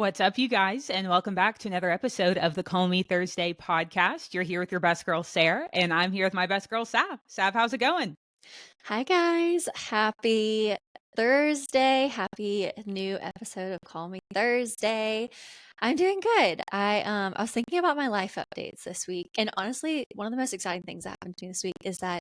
What's up, you guys, and welcome back to another episode of the Call Me Thursday podcast. You're here with your best girl, Sarah, and I'm here with my best girl, Sav. Sav, how's it going? Hi guys, happy Thursday. Happy new episode of Call Me Thursday. I'm doing good. I was thinking about my life updates this week, and honestly, one of the most exciting things that happened to me this week is that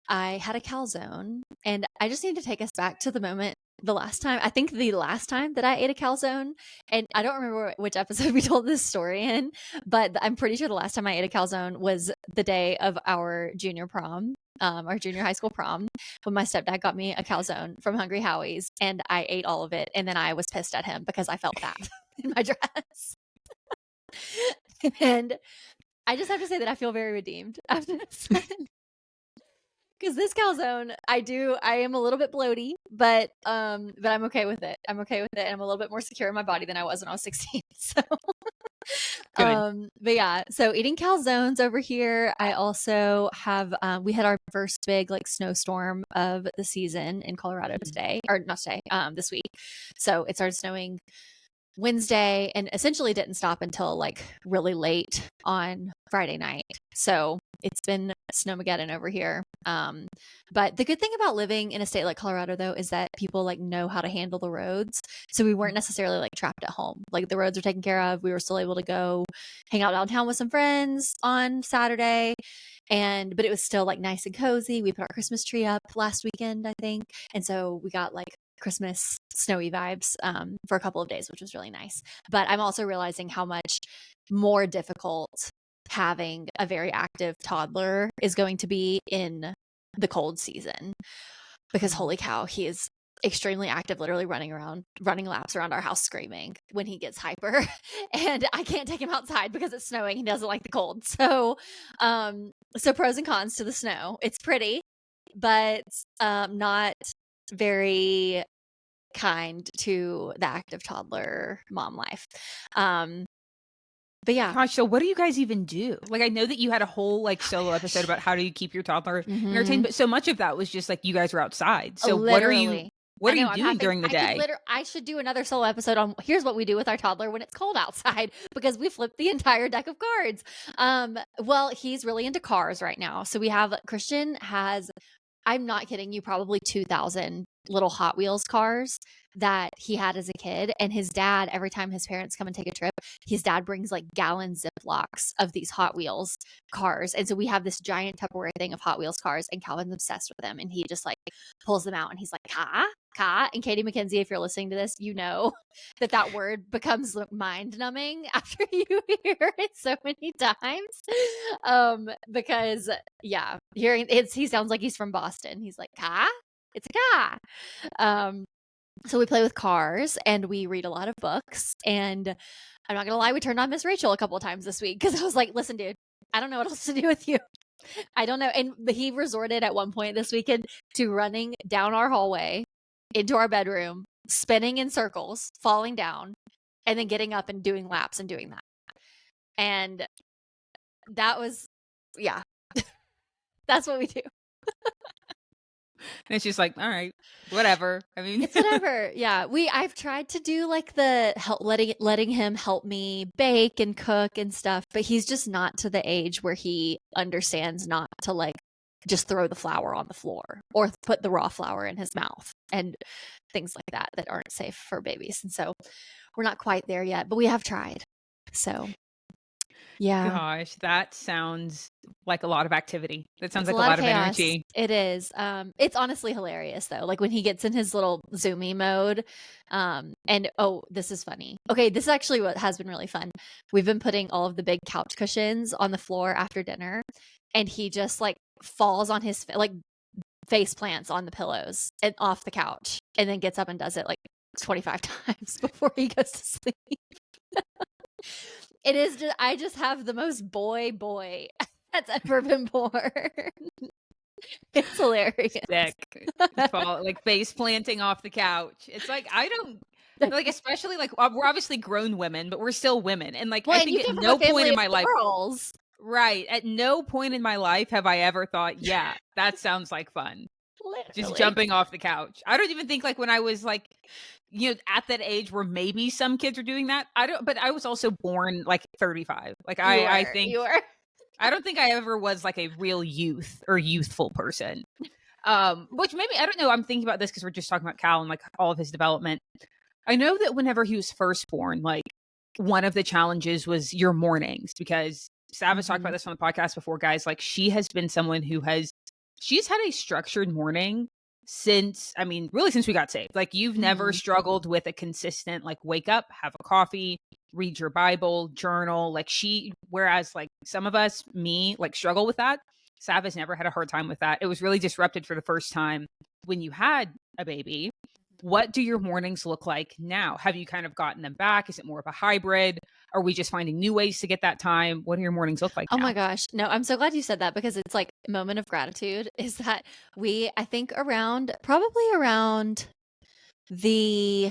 I had a calzone, and I just need to take us back to the moment the last time, I think the last time that I ate a calzone, and I don't remember which episode we told this story in, but I'm pretty sure the last time I ate a calzone was the day of our junior prom, our junior high school prom, when my stepdad got me a calzone from Hungry Howie's, and I ate all of it, and then I was pissed at him because I felt fat in my dress. And I just have to say that I feel very redeemed after this. Because this calzone, I am a little bit bloaty, but I'm okay with it. I'm okay with it, and I'm a little bit more secure in my body than I was when I was 16. So, Good. but yeah, so eating calzones over here. I also have we had our first big like snowstorm of the season in Colorado today, or not today, this week. So it started snowing Wednesday and essentially didn't stop until like really late on Friday night. So it's been snowmageddon over here. But the good thing about living in a state like Colorado, though, is that people like know how to handle the roads. So we weren't necessarily like trapped at home. Like the roads were taken care of. We were still able to go hang out downtown with some friends on Saturday. But it was still like nice and cozy. We put our Christmas tree up last weekend, I think. And so we got like Christmas snowy vibes for a couple of days, which was really nice. But I'm also realizing how much more difficult having a very active toddler is going to be in the cold season, because holy cow, he is extremely active, literally running laps around our house screaming when he gets hyper. And I can't take him outside because it's snowing. He doesn't like the cold. So pros and cons to the snow. It's pretty, but not very kind to the active toddler mom life. But yeah. Gosh, so what do you guys even do? Like, I know that you had a whole like solo episode about how do you keep your toddler entertained, but so much of that was just like you guys were outside. So Literally. what I are you know. I'm doing having. during the day? I should do another solo episode on here's what we do with our toddler when it's cold outside, because we flipped the entire deck of cards. Well, he's really into cars right now. So we have Christian has, I'm not kidding you, probably 2,000 little Hot Wheels cars that he had as a kid. And his dad, every time his parents come and take a trip, his dad brings like gallon Ziplocs of these Hot Wheels cars. And so we have this giant Tupperware thing of Hot Wheels cars, and Calvin's obsessed with them. And he just like pulls them out and he's like, ka. And Katie McKenzie, if you're listening to this, you know that word becomes mind numbing after you hear it so many times. Because yeah, hearing he sounds like he's from Boston. He's like, ka? It's a ka. So we play with cars and we read a lot of books. And I'm not gonna lie, we turned on Miss Rachel a couple of times this week because I was like, listen, dude, I don't know what else to do with you. I don't know. And he resorted at one point this weekend to running down our hallway into our bedroom, spinning in circles, falling down, and then getting up and doing laps and doing that. And that was, yeah, that's what we do. And it's just like, all right, whatever. I mean, It's whatever. Yeah. I've tried to do like the letting him help me bake and cook and stuff, but he's just not to the age where he understands not to like just throw the flour on the floor or put the raw flour in his mouth and things like that aren't safe for babies. And so we're not quite there yet, but we have tried. So yeah. gosh, that sounds like a lot of activity. That sounds It's a like a lot of lot of chaos. energy. It is. It's honestly hilarious though. Like when he gets in his little zoomy mode. And oh, this is funny. Okay, this is actually what has been really fun. We've been putting all of the big couch cushions on the floor after dinner, and he just like falls on his like face plants on the pillows and off the couch, and then gets up and does it like 25 times before he goes to sleep. It is just I just have the most boy that's ever been born. It's hilarious. Sick. Like face planting off the couch. It's like, I don't like, especially like we're obviously grown women, but we're still women. And like, Well, I and you think at come from a no point family in of my life, girls. right. At no point in my life have I ever thought, yeah, that sounds like fun. Just Literally. jumping off the couch. I don't even think like when I was like at that age where maybe some kids are doing that. But I was also born like 35. Like I think You were. I don't think I ever was like a real youth or youthful person. Which maybe, I don't know. I'm thinking about this because we're just talking about Cal and like all of his development. I know that whenever he was first born, like one of the challenges was your mornings, because Sav has talked about this on the podcast before, guys. Like she has been someone who she's had a structured morning since, I mean, really since we got saved. Like you've never struggled with a consistent, like wake up, have a coffee, read your Bible, journal. Like whereas like some of us, me, like struggle with that. Sav has never had a hard time with that. It was really disrupted for the first time when you had a baby. What do your mornings look like now? Have you kind of gotten them back? Is it more of a hybrid? Are we just finding new ways to get that time? What do your mornings look like Oh now? my gosh. No, I'm so glad you said that, because it's like a moment of gratitude is that I think probably around the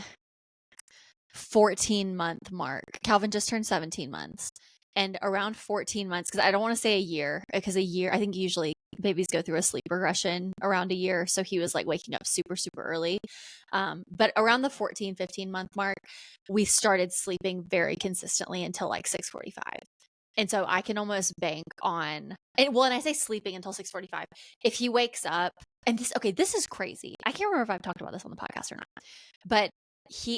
14-month mark, Calvin just turned 17 months. And around 14 months, because I don't want to say a year, because I think usually babies go through a sleep regression around a year. So he was like waking up super, super early. But around the 15-month mark, we started sleeping very consistently until like 6:45. And so I can almost bank on, and I say sleeping until 6:45. If he wakes up, and this is crazy. I can't remember if I've talked about this on the podcast or not, but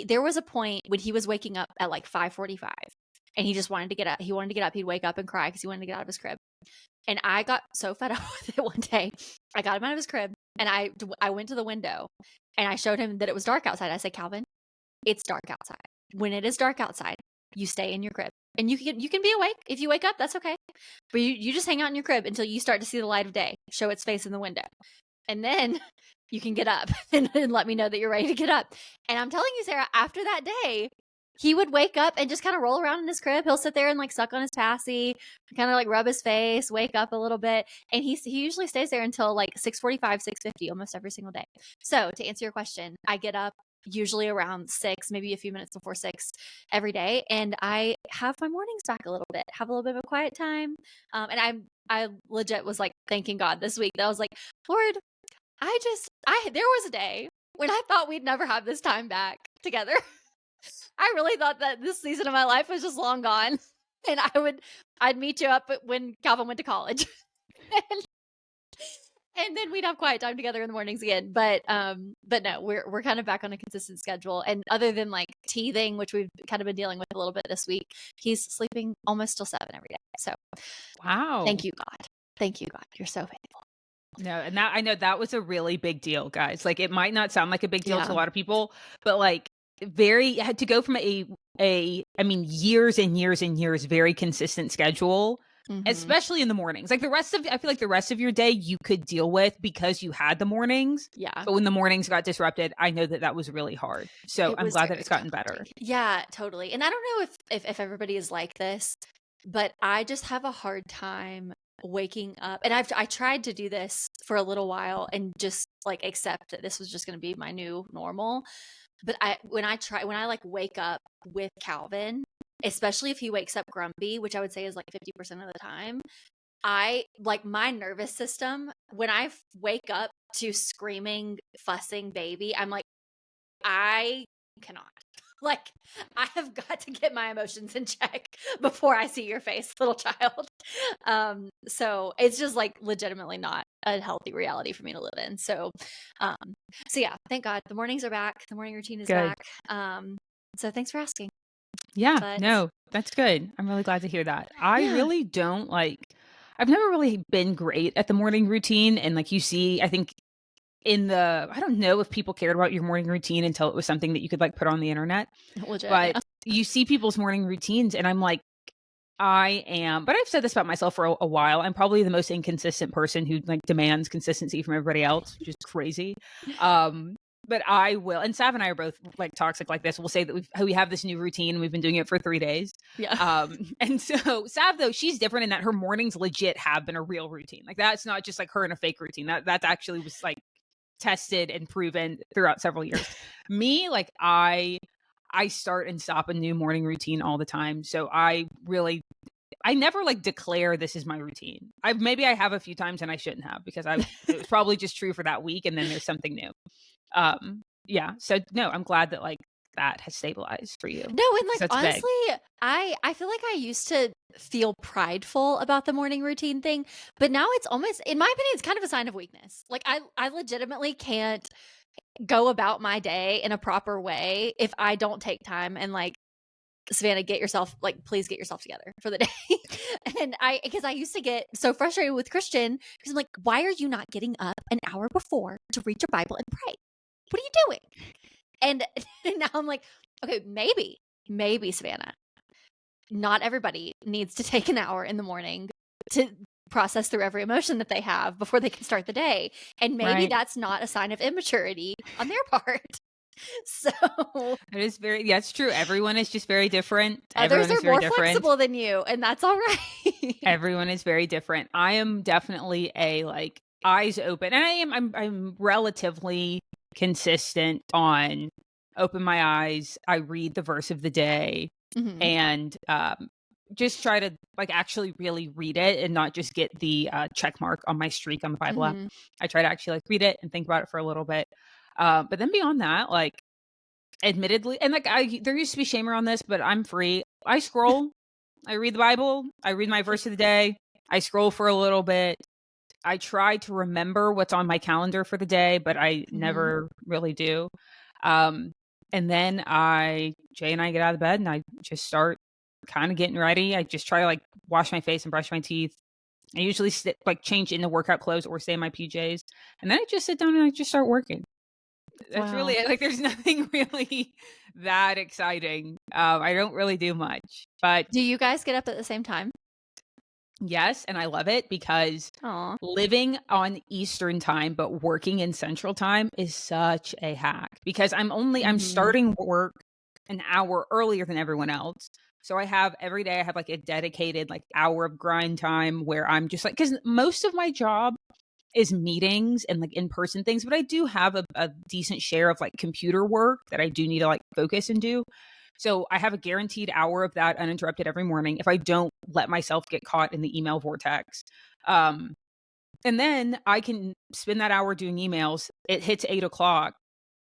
there was a point when he was waking up at like 5:45. And he just wanted to get up. He wanted to get up. He'd wake up and cry because he wanted to get out of his crib. And I got so fed up with it one day. I got him out of his crib and I went to the window and I showed him that it was dark outside. I said, Calvin, it's dark outside. When it is dark outside, you stay in your crib. And you can be awake. If you wake up, that's okay. But you just hang out in your crib until you start to see the light of day, show its face in the window. And then you can get up and let me know that you're ready to get up. And I'm telling you, Sarah, after that day, he would wake up and just kind of roll around in his crib. He'll sit there and like suck on his passy, kind of like rub his face, wake up a little bit. And he usually stays there until like 6:45, 6:50, almost every single day. So to answer your question, I get up usually around 6, maybe a few minutes before 6 every day. And I have my mornings back a little bit, have a little bit of a quiet time. And I legit was like thanking God this week that I was like, Lord, there was a day when I thought we'd never have this time back together. I really thought that this season of my life was just long gone, and I'd meet you up when Calvin went to college, and then we'd have quiet time together in the mornings again. But no, we're kind of back on a consistent schedule. And other than like teething, which we've kind of been dealing with a little bit this week, he's sleeping almost till 7 every day. So, wow, thank you, God, you're so faithful. No, and I know that was a really big deal, guys. Like it might not sound like a big deal to a lot of people, but like had to go from I mean years and years and years very consistent schedule, especially in the mornings. Like I feel like the rest of your day you could deal with because you had the mornings. Yeah. But when the mornings got disrupted, I know that was really hard. So I'm glad that it's gotten better. Yeah, totally. And I don't know if everybody is like this, but I just have a hard time waking up. And I tried to do this for a little while and just like accept that this was just going to be my new normal. But when I like wake up with Calvin, especially if he wakes up grumpy, which I would say is like 50% of the time, I like my nervous system, when I wake up to screaming, fussing baby, I'm like, I cannot. Like, I have got to get my emotions in check before I see your face, little child. So it's just like legitimately not a healthy reality for me to live in. So yeah, thank God the mornings are back. The morning routine is back. So thanks for asking. Yeah, no, that's good. I'm really glad to hear that. I really don't I've never really been great at the morning routine. And like you see, I think I don't know if people cared about your morning routine until it was something that you could like put on the internet. Legit, but you see people's morning routines and I'm like, but I've said this about myself for a while. I'm probably the most inconsistent person who like demands consistency from everybody else, which is crazy. But I will, and Sav and I are both like toxic like this. We'll say that we have this new routine and we've been doing it for 3 days. Yeah. And so Sav, though, she's different in that her mornings legit have been a real routine. Like that's not just like her in a fake routine. That's actually was like tested and proven throughout several years. Me, like I start and stop a new morning routine all the time. So I never like declare this is my routine. Maybe I have a few times and I shouldn't have because it was probably just true for that week and then there's something new. Yeah. So no, I'm glad that like that has stabilized for you? No, and like That's big. honestly, I feel like I used to feel prideful about the morning routine thing, but now it's almost, in my opinion, it's kind of a sign of weakness. Like I legitimately can't go about my day in a proper way if I don't take time and like, Savannah, please get yourself together for the day. And because I used to get so frustrated with Christian because I'm like, why are you not getting up an hour before to read your Bible and pray? What are you doing? And now I'm like, okay, maybe Savannah, not everybody needs to take an hour in the morning to process through every emotion that they have before they can start the day. And maybe that's not a sign of immaturity on their part. So It is yeah, it's true. Everyone is just very different. Others Everyone are is very more different. flexible than you, and that's all right. Everyone is very different. I am definitely a like eyes open, and I'm relatively consistent on open my eyes. I read the verse of the day, and just try to like actually really read it and not just get the check mark on my streak on the Bible app. I try to actually like read it and think about it for a little bit. But then beyond that, like admittedly, and like there used to be shame around this, but I'm free. I scroll, I read the Bible, I read my verse of the day, I scroll for a little bit. I try to remember what's on my calendar for the day, but I never really do. And then Jay and I get out of bed and I just start kind of getting ready. I just try to like wash my face and brush my teeth. I usually like change into workout clothes or stay in my PJs. And then I just sit down and I just start working. That's really it. Like there's nothing really that exciting. I don't really do much. But do you guys get up at the same time? Yes, and I love it because living on Eastern time but working in Central time is such a hack because I'm starting work an hour earlier than everyone else. So I have every day I have like a dedicated like hour of grind time where I'm just like, because most of my job is meetings and like in-person things, but I do have a decent share of like computer work that I do need to like focus and do. So I have a guaranteed hour of that uninterrupted every morning if I don't let myself get caught in the email vortex. And then I can spend that hour doing emails. It hits 8 o'clock.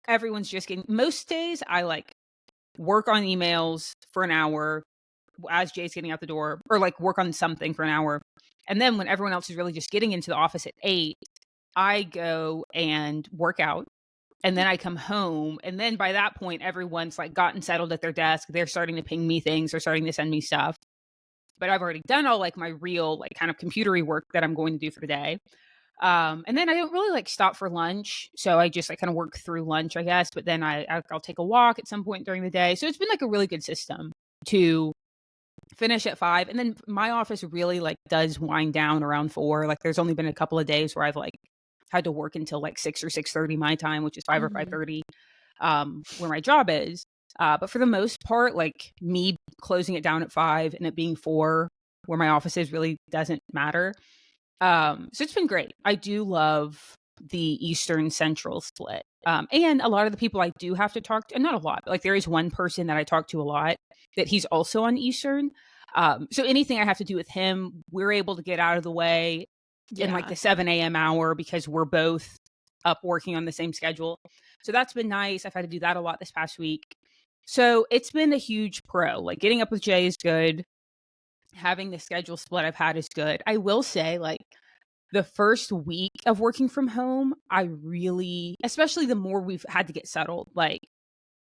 Everyone's just getting, most days I like work on emails for an hour as Jay's getting out the door, or like work on something for an hour. And then when everyone else is really just getting into the office at 8, I go and work out. And then I come home. And then by that point, everyone's like gotten settled at their desk. They're starting to ping me things. They're starting to send me stuff. But I've already done all like my real, like kind of computery work that I'm going to do for the day. And then I don't really like stop for lunch. So I just like kind of work through lunch, I guess. But then I'll take a walk at some point during the day. So it's been like a really good system to finish at 5. And then my office really like does wind down around 4. Like there's only been a couple of days where I've like had to work until like 6 or 6:30 my time, which is 5 or 5:30, where my job is. But for the most part, like me closing it down at 5 and it being 4 where my office is really doesn't matter. So it's been great. I do love the Eastern Central split. And a lot of the people I do have to talk to, and not a lot, but like there is one person that I talk to a lot that he's also on Eastern. So anything I have to do with him, we're able to get out of the way in like the 7 a.m. hour because we're both up working on the same schedule. So that's been nice. I've had to do that a lot this past week. So it's been a huge pro. Like getting up with Jay is good. Having the schedule split I've had is good. I will say, like, the first week of working from home, I really, especially the more we've had to get settled, like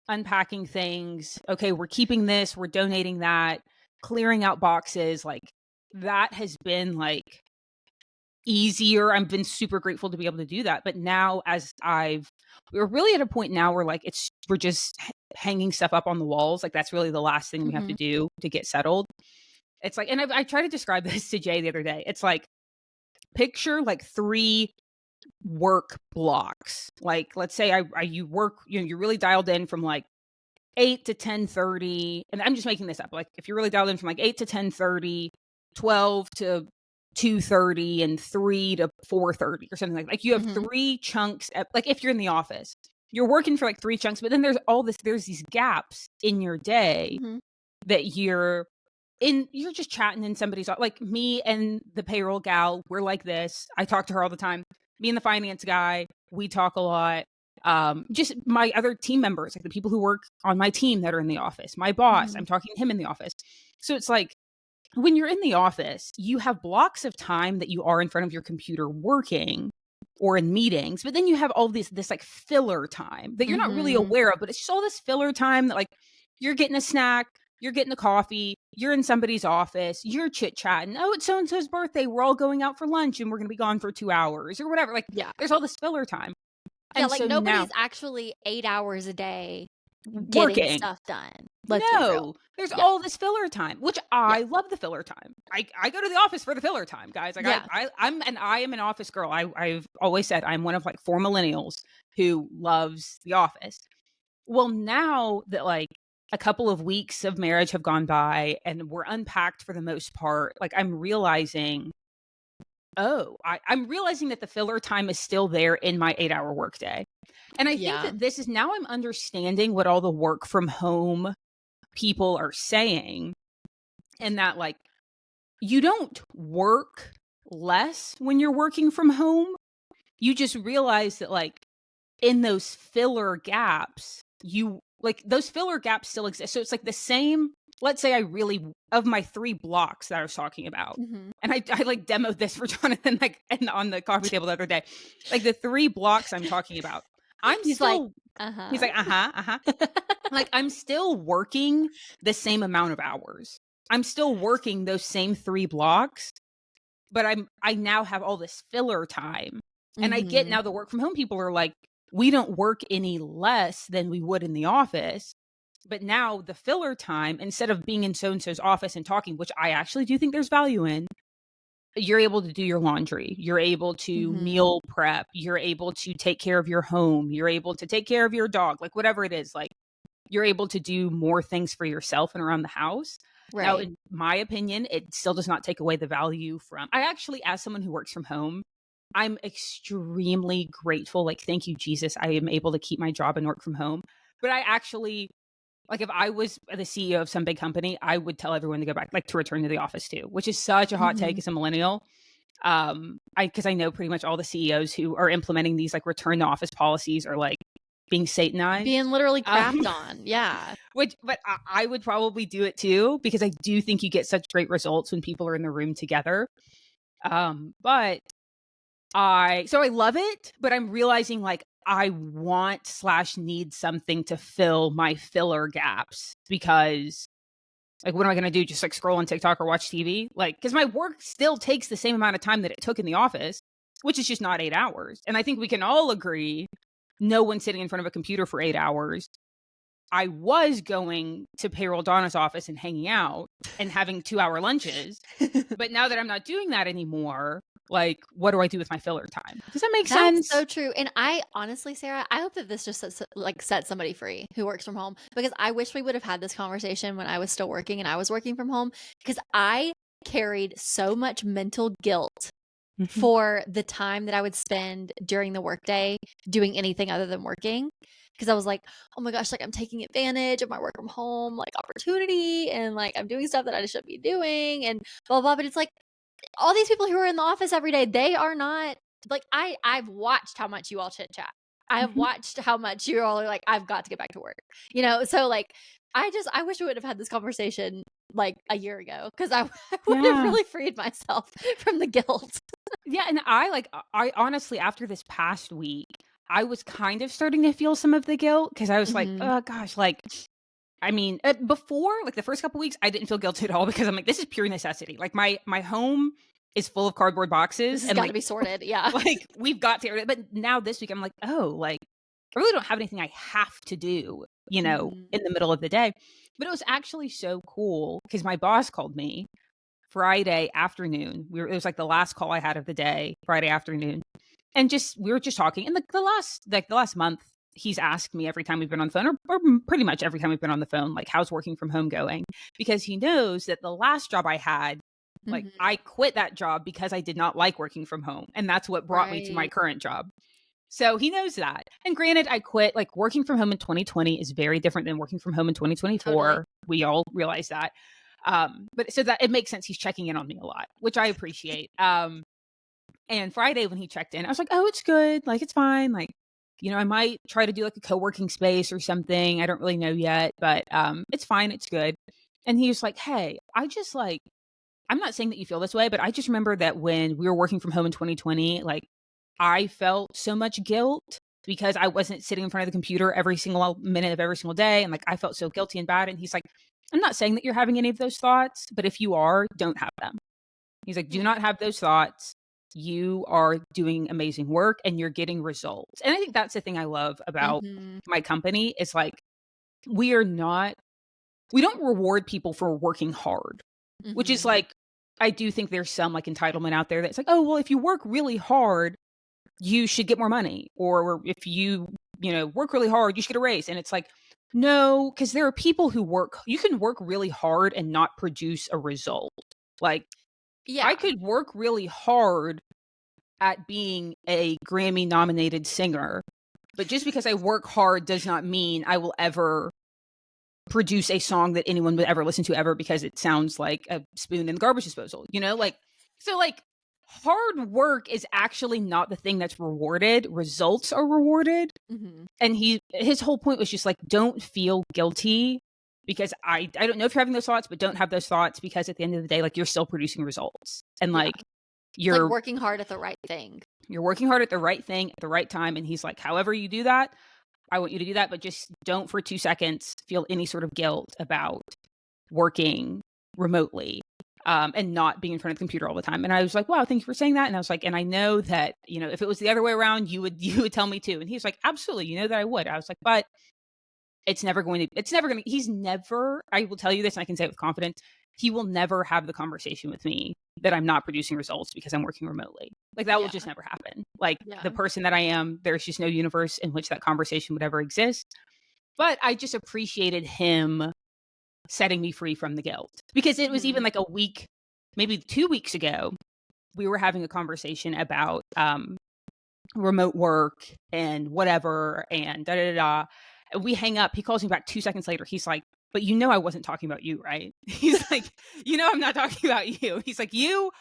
unpacking things. Okay, we're keeping this, we're donating that, clearing out boxes. Like that has been like easier. I've been super grateful to be able to do that. But now we're really at a point now where like we're just hanging stuff up on the walls. Like that's really the last thing we have to do to get settled. It's like, and I tried to describe this to Jay the other day. It's like, picture like 3 work blocks. Like, let's say you work, you're really dialed in from like 8 to 10:30. And I'm just making this up. Like if you're really dialed in from like 8 to 10:30, 12 to 2:30, and 3 to 4:30 or something like you have 3 chunks like if you're in the office, you're working for like 3 chunks, but then there's these gaps in your day that you're just chatting in somebody's, like me and the payroll gal, we're like this. I talk to her all the time. Me and the finance guy, we talk a lot. just my other team members, like the people who work on my team that are in the office, my boss, I'm talking to him in the office. So it's like, when you're in the office, you have blocks of time that you are in front of your computer working or in meetings, but then you have all this like filler time that you're not really aware of, but it's just all this filler time that like you're getting a snack, you're getting a coffee, you're in somebody's office, you're chit-chatting. Oh, it's so-and-so's birthday. We're all going out for lunch and we're going to be gone for 2 hours or whatever. Like, there's all this filler time. Yeah, And like so nobody's now, actually 8 hours a day getting working. stuff done. Let's be real. There's all this filler time, which I love the filler time. I go to the office for the filler time, guys. Like I am an office girl. I've always said I'm one of like 4 millennials who loves the office. Well, now that like a couple of weeks of marriage have gone by and we're unpacked for the most part, like I'm realizing, I'm realizing that the filler time is still there in my 8-hour workday. And I think that this is now I'm understanding what all the work from home people are saying, and that like you don't work less when you're working from home. You just realize that like in those filler gaps, those filler gaps still exist. So it's like the same, let's say of my 3 blocks that I was talking about, and I like demoed this for Jonathan like on the coffee table the other day, like the 3 blocks I'm talking about. He's like, like I'm still working the same amount of hours. I'm still working those same 3 blocks, but I now have all this filler time. And I get now the work from home people are like, we don't work any less than we would in the office. But now the filler time, instead of being in so-and-so's office and talking, which I actually do think there's value in, you're able to do your laundry. You're able to meal prep. You're able to take care of your home. You're able to take care of your dog, like whatever it is. Like you're able to do more things for yourself and around the house. Right. Now, in my opinion, it still does not take away the value from, I actually, as someone who works from home, I'm extremely grateful. Like, thank you, Jesus. I am able to keep my job and work from home. But I actually, like, if I was the CEO of some big company, I would tell everyone to go back, like, to return to the office too, which is such a hot take as a millennial. Because I know pretty much all the CEOs who are implementing these like return to office policies are like being satanized, being literally crapped on. Yeah. But I would probably do it too, because I do think you get such great results when people are in the room together. But I love it, but I'm realizing like I want/need something to fill my filler gaps, because like, what am I going to do? Just like scroll on TikTok or watch TV? Like, because my work still takes the same amount of time that it took in the office, which is just not 8 hours. And I think we can all agree, no one's sitting in front of a computer for 8 hours. I was going to payroll Donna's office and hanging out and having 2-hour lunches. But now that I'm not doing that anymore, like, what do I do with my filler time? Does that make sense? That's so true. And I honestly, Sarah, I hope that this just set somebody free who works from home, because I wish we would have had this conversation when I was still working and I was working from home, because I carried so much mental guilt for the time that I would spend during the workday doing anything other than working. Because I was like, oh my gosh, like I'm taking advantage of my work from home, like opportunity, and like I'm doing stuff that I shouldn't be doing and blah, blah. But it's like all these people who are in the office every day, they are not like, I've watched how much you all chit chat. I have watched how much you all are like, I've got to get back to work, you know? So like, I wish we would have had this conversation like a year ago, because I would have really freed myself from the guilt. Yeah. And I honestly, after this past week, I was kind of starting to feel some of the guilt, because I was like, oh gosh, like, I mean, before, like the first couple weeks, I didn't feel guilty at all, because I'm like, this is pure necessity. Like my home is full of cardboard boxes and got to be sorted. Yeah. Like we've got to, but now this week I'm like, oh, like I really don't have anything I have to do, you know, in the middle of the day. But it was actually so cool, because my boss called me Friday afternoon. It was like the last call I had of the day, Friday afternoon. And we were just talking. And the last month, he's asked me every time we've been on the phone, or pretty much every time we've been on the phone, like, how's working from home going? Because he knows that the last job I had, like, I quit that job because I did not like working from home. And that's what brought me to my current job. So he knows that. And granted, I quit, like, working from home in 2020 is very different than working from home in 2024. Totally. We all realize that. But so that it makes sense. He's checking in on me a lot, which I appreciate. And Friday when he checked in, I was like, oh, it's good. Like, it's fine. Like, I might try to do like a co-working space or something. I don't really know yet, but it's fine. It's good. And he was like, hey, I'm not saying that you feel this way, but I just remember that when we were working from home in 2020, like I felt so much guilt because I wasn't sitting in front of the computer every single minute of every single day. And like I felt so guilty and bad. And he's like, I'm not saying that you're having any of those thoughts, but if you are, don't have them. He's like, do not have those thoughts. You are doing amazing work and you're getting results. And I think that's the thing I love about my company is like, we don't reward people for working hard, which is like, I do think there's some like entitlement out there that's like, oh, well, if you work really hard, you should get more money. Or if you work really hard, you should get a raise. And it's like, no, because there are people you can work really hard and not produce a result. Like, I could work really hard at being a Grammy nominated singer, but just because I work hard does not mean I will ever produce a song that anyone would ever listen to ever because it sounds like a spoon in the garbage disposal, so hard work is actually not the thing that's rewarded. Results are rewarded. And his whole point was just like, don't feel guilty because I don't know if you're having those thoughts, but don't have those thoughts because at the end of the day, like you're still producing results and like you're like working hard at the right thing. You're working hard at the right thing at the right time. And he's like, however you do that, I want you to do that, but just don't for 2 seconds feel any sort of guilt about working remotely and not being in front of the computer all the time. And I was like, wow, thank you for saying that. And I was like, and I know that, if it was the other way around, you would tell me too. And he was like, absolutely. You know that I would. I was like, but I will tell you this and I can say it with confidence. He will never have the conversation with me that I'm not producing results because I'm working remotely. Like that will just never happen. Like the person that I am, there's just no universe in which that conversation would ever exist. But I just appreciated him setting me free from the guilt because it was even like a week, maybe 2 weeks ago, we were having a conversation about remote work and whatever and da da da. And we hang up. He calls me back 2 seconds later. He's like, but I wasn't talking about you, right? He's like, I'm not talking about you. He's like, you're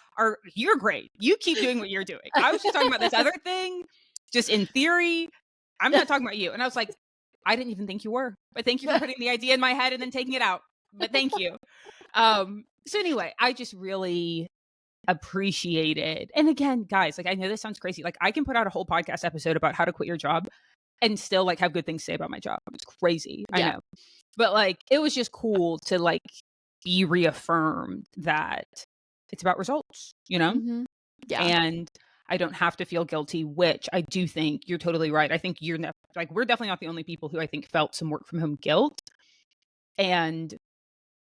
great. You keep doing what you're doing. I was just talking about this other thing, just in theory. I'm not talking about you. And I was like, I didn't even think you were, but thank you for putting the idea in my head and then taking it out. But thank you. So anyway, I just really appreciated. And again, guys, like I know this sounds crazy. Like I can put out a whole podcast episode about how to quit your job and still like have good things to say about my job. It's crazy. I know. But like, it was just cool to like be reaffirmed that it's about results, Yeah. And I don't have to feel guilty, which I do think you're totally right. I think we're definitely not the only people who I think felt some work from home guilt. And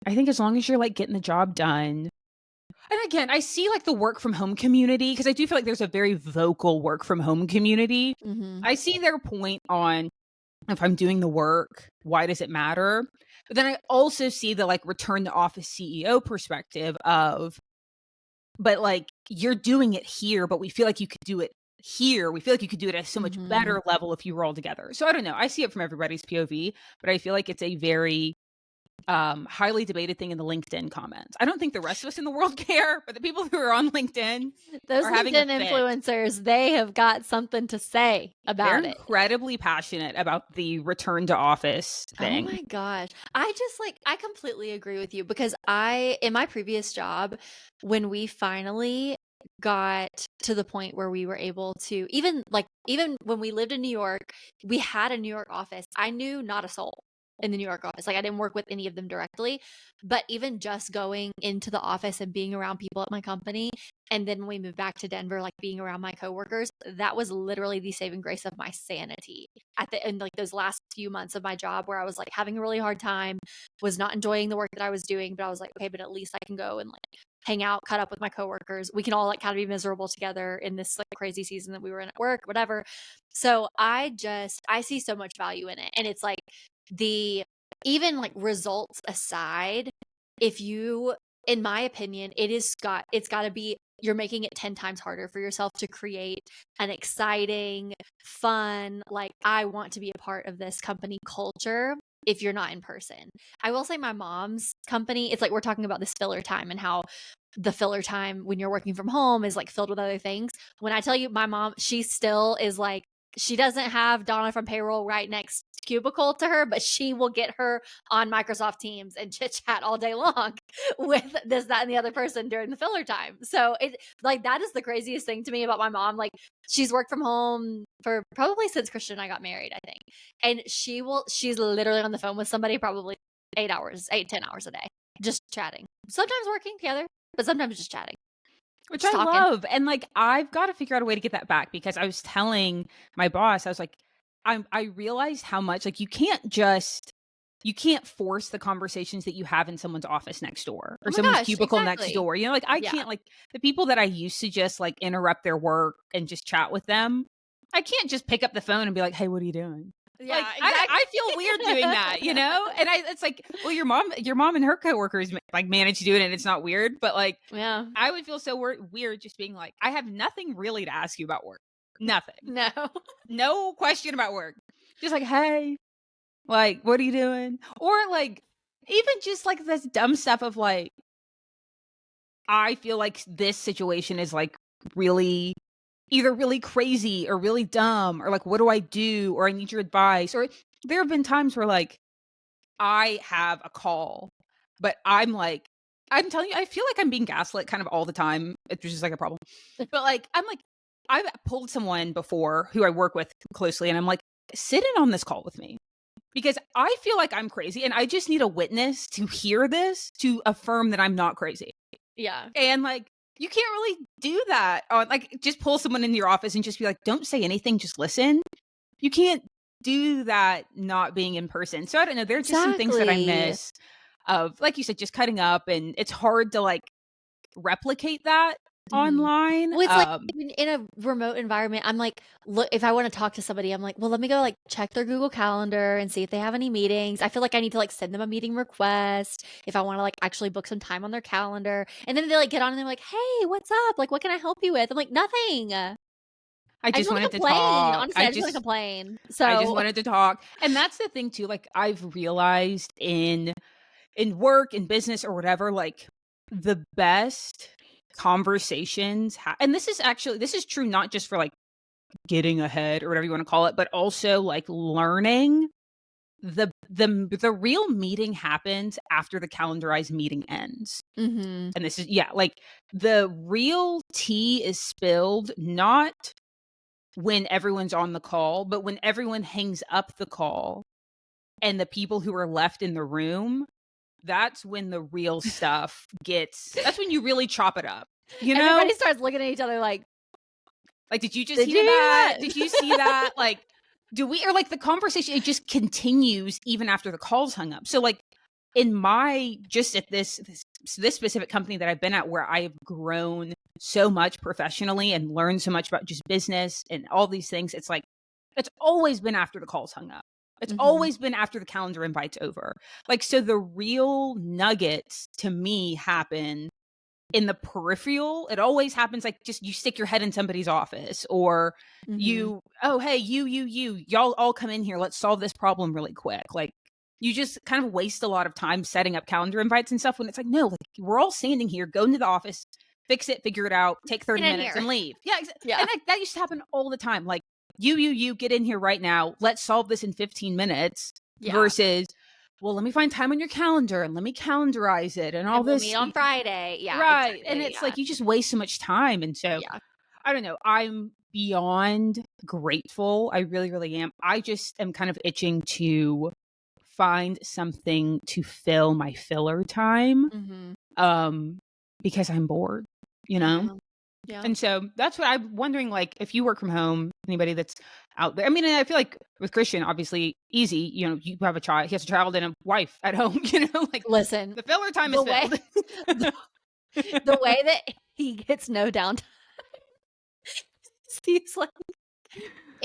I think as long as you're like getting the job done. And again, I see like the work from home community because I do feel like there's a very vocal work from home community. I see their point on if I'm doing the work, why does it matter? But then I also see the like return to office CEO perspective of, but like you're doing it here, but we feel like you could do it here. We feel like you could do it at a so much better level if you were all together. So I don't know. I see it from everybody's POV, but I feel like it's a very highly debated thing in the LinkedIn comments. I don't think the rest of us in the world care, but the people who are on LinkedIn, those LinkedIn influencers, they have got something to say about it. They're incredibly passionate about the return to office thing. Oh my gosh. I completely agree with you because in my previous job, when we finally got to the point where we were able to, even when we lived in New York, we had a New York office. I knew not a soul in the New York office. Like I didn't work with any of them directly, but even just going into the office and being around people at my company. And then when we moved back to Denver, like being around my coworkers, that was literally the saving grace of my sanity at the end, like those last few months of my job where I was like having a really hard time, was not enjoying the work that I was doing, but I was like, okay, but at least I can go and like hang out, cut up with my coworkers. We can all like kind of be miserable together in this like crazy season that we were in at work, whatever. So I see so much value in it. And it's like, even like results aside, in my opinion, it's got to be, you're making it 10 times harder for yourself to create an exciting, fun, like I want to be a part of this company culture if you're not in person. I will say my mom's company, it's like we're talking about this filler time and how the filler time when you're working from home is like filled with other things. When I tell you my mom, she still is like, she doesn't have Donna from payroll right next cubicle to her, but she will get her on Microsoft Teams and chit chat all day long with this, that, and the other person during the filler time. So it like that is the craziest thing to me about my mom. Like she's worked from home for probably since Christian and I got married, I think. And she's literally on the phone with somebody probably 10 hours a day, just chatting. Sometimes working together, but sometimes just chatting. Which Just I talking. love. And like, I've got to figure out a way to get that back, because I was telling my boss, I was like, I realized how much, like, you can't force the conversations that you have in someone's office next door or someone's cubicle next door. You know, like I can't, like the people that I used to just like interrupt their work and just chat with them. I can't just pick up the phone and be like, hey, what are you doing? Yeah, like, exactly. I feel weird doing that, you know? And it's like, well, your mom and her coworkers like manage to do it and it's not weird, but like, yeah, I would feel so weird just being like, I have nothing really to ask you about work. Nothing. No question about work. Just like, hey, like, what are you doing? Or like, even just like this dumb stuff of like, I feel like this situation is like really either really crazy or really dumb, or like, what do I do? Or I need your advice. Or there have been times where like I have a call, but I'm telling you, I feel like I'm being gaslit kind of all the time. It's just like a problem. But like, I'm like, I've pulled someone before who I work with closely, and I'm like, sit in on this call with me, because I feel like I'm crazy and I just need a witness to hear this to affirm that I'm not crazy. Yeah. And like, you can't really do that. Like, just pull someone into your office and just be like, don't say anything, just listen. You can't do that not being in person. So I don't know. There's just some things that I miss of, like you said, just cutting up, and it's hard to like replicate that online. Well, it's like in a remote environment, I'm like, look, if I want to talk to somebody, I'm like, well, let me go like check their Google Calendar and see if they have any meetings. I feel like I need to like send them a meeting request if I want to like actually book some time on their calendar. And then they like get on and they're like, hey, what's up? Like, what can I help you with? I'm like, nothing. I just wanted to complain. talk. Honestly, I just want to complain. So I just wanted to talk. And that's the thing too. Like, I've realized in work, in business, or whatever, like the best conversations and this is true not just for like getting ahead or whatever you want to call it, but also like learning. The real meeting happens after the calendarized meeting ends. And this is like the real tea is spilled not when everyone's on the call, but when everyone hangs up the call and the people who are left in the room, that's when the real stuff that's when you really chop it up. You know? Everybody starts looking at each other like, did you just hear that? Did you see that? Like, or like the conversation, it just continues even after the call's hung up. So like just at this specific company that I've been at, where I've grown so much professionally and learned so much about just business and all these things, it's like, it's always been after the call's hung up. It's always been after the calendar invite's over. Like, so the real nuggets to me happen in the peripheral. It always happens like just you stick your head in somebody's office, or hey, y'all all come in here. Let's solve this problem really quick. Like, you just kind of waste a lot of time setting up calendar invites and stuff when it's like, no, like we're all standing here, go into the office, fix it, figure it out, take 30 minutes and leave. Yeah. And that used to happen all the time. Like, you get in here right now. Let's solve this in 15 minutes versus, well, let me find time on your calendar and let me calendarize it and all this. We'll meet on Friday. Yeah. Right. Exactly. And it's like, you just waste so much time. And so I don't know. I'm beyond grateful. I really, really am. I just am kind of itching to find something to fill my filler time. Because I'm bored, you know? Yeah. And so that's what I'm wondering, like, if you work from home, anybody that's out there. I mean, I feel like with Christian, obviously easy, you know, you have a child, he has a child and a wife at home, you know, like, listen, the filler time is filled. The way that he gets no downtime. He's like,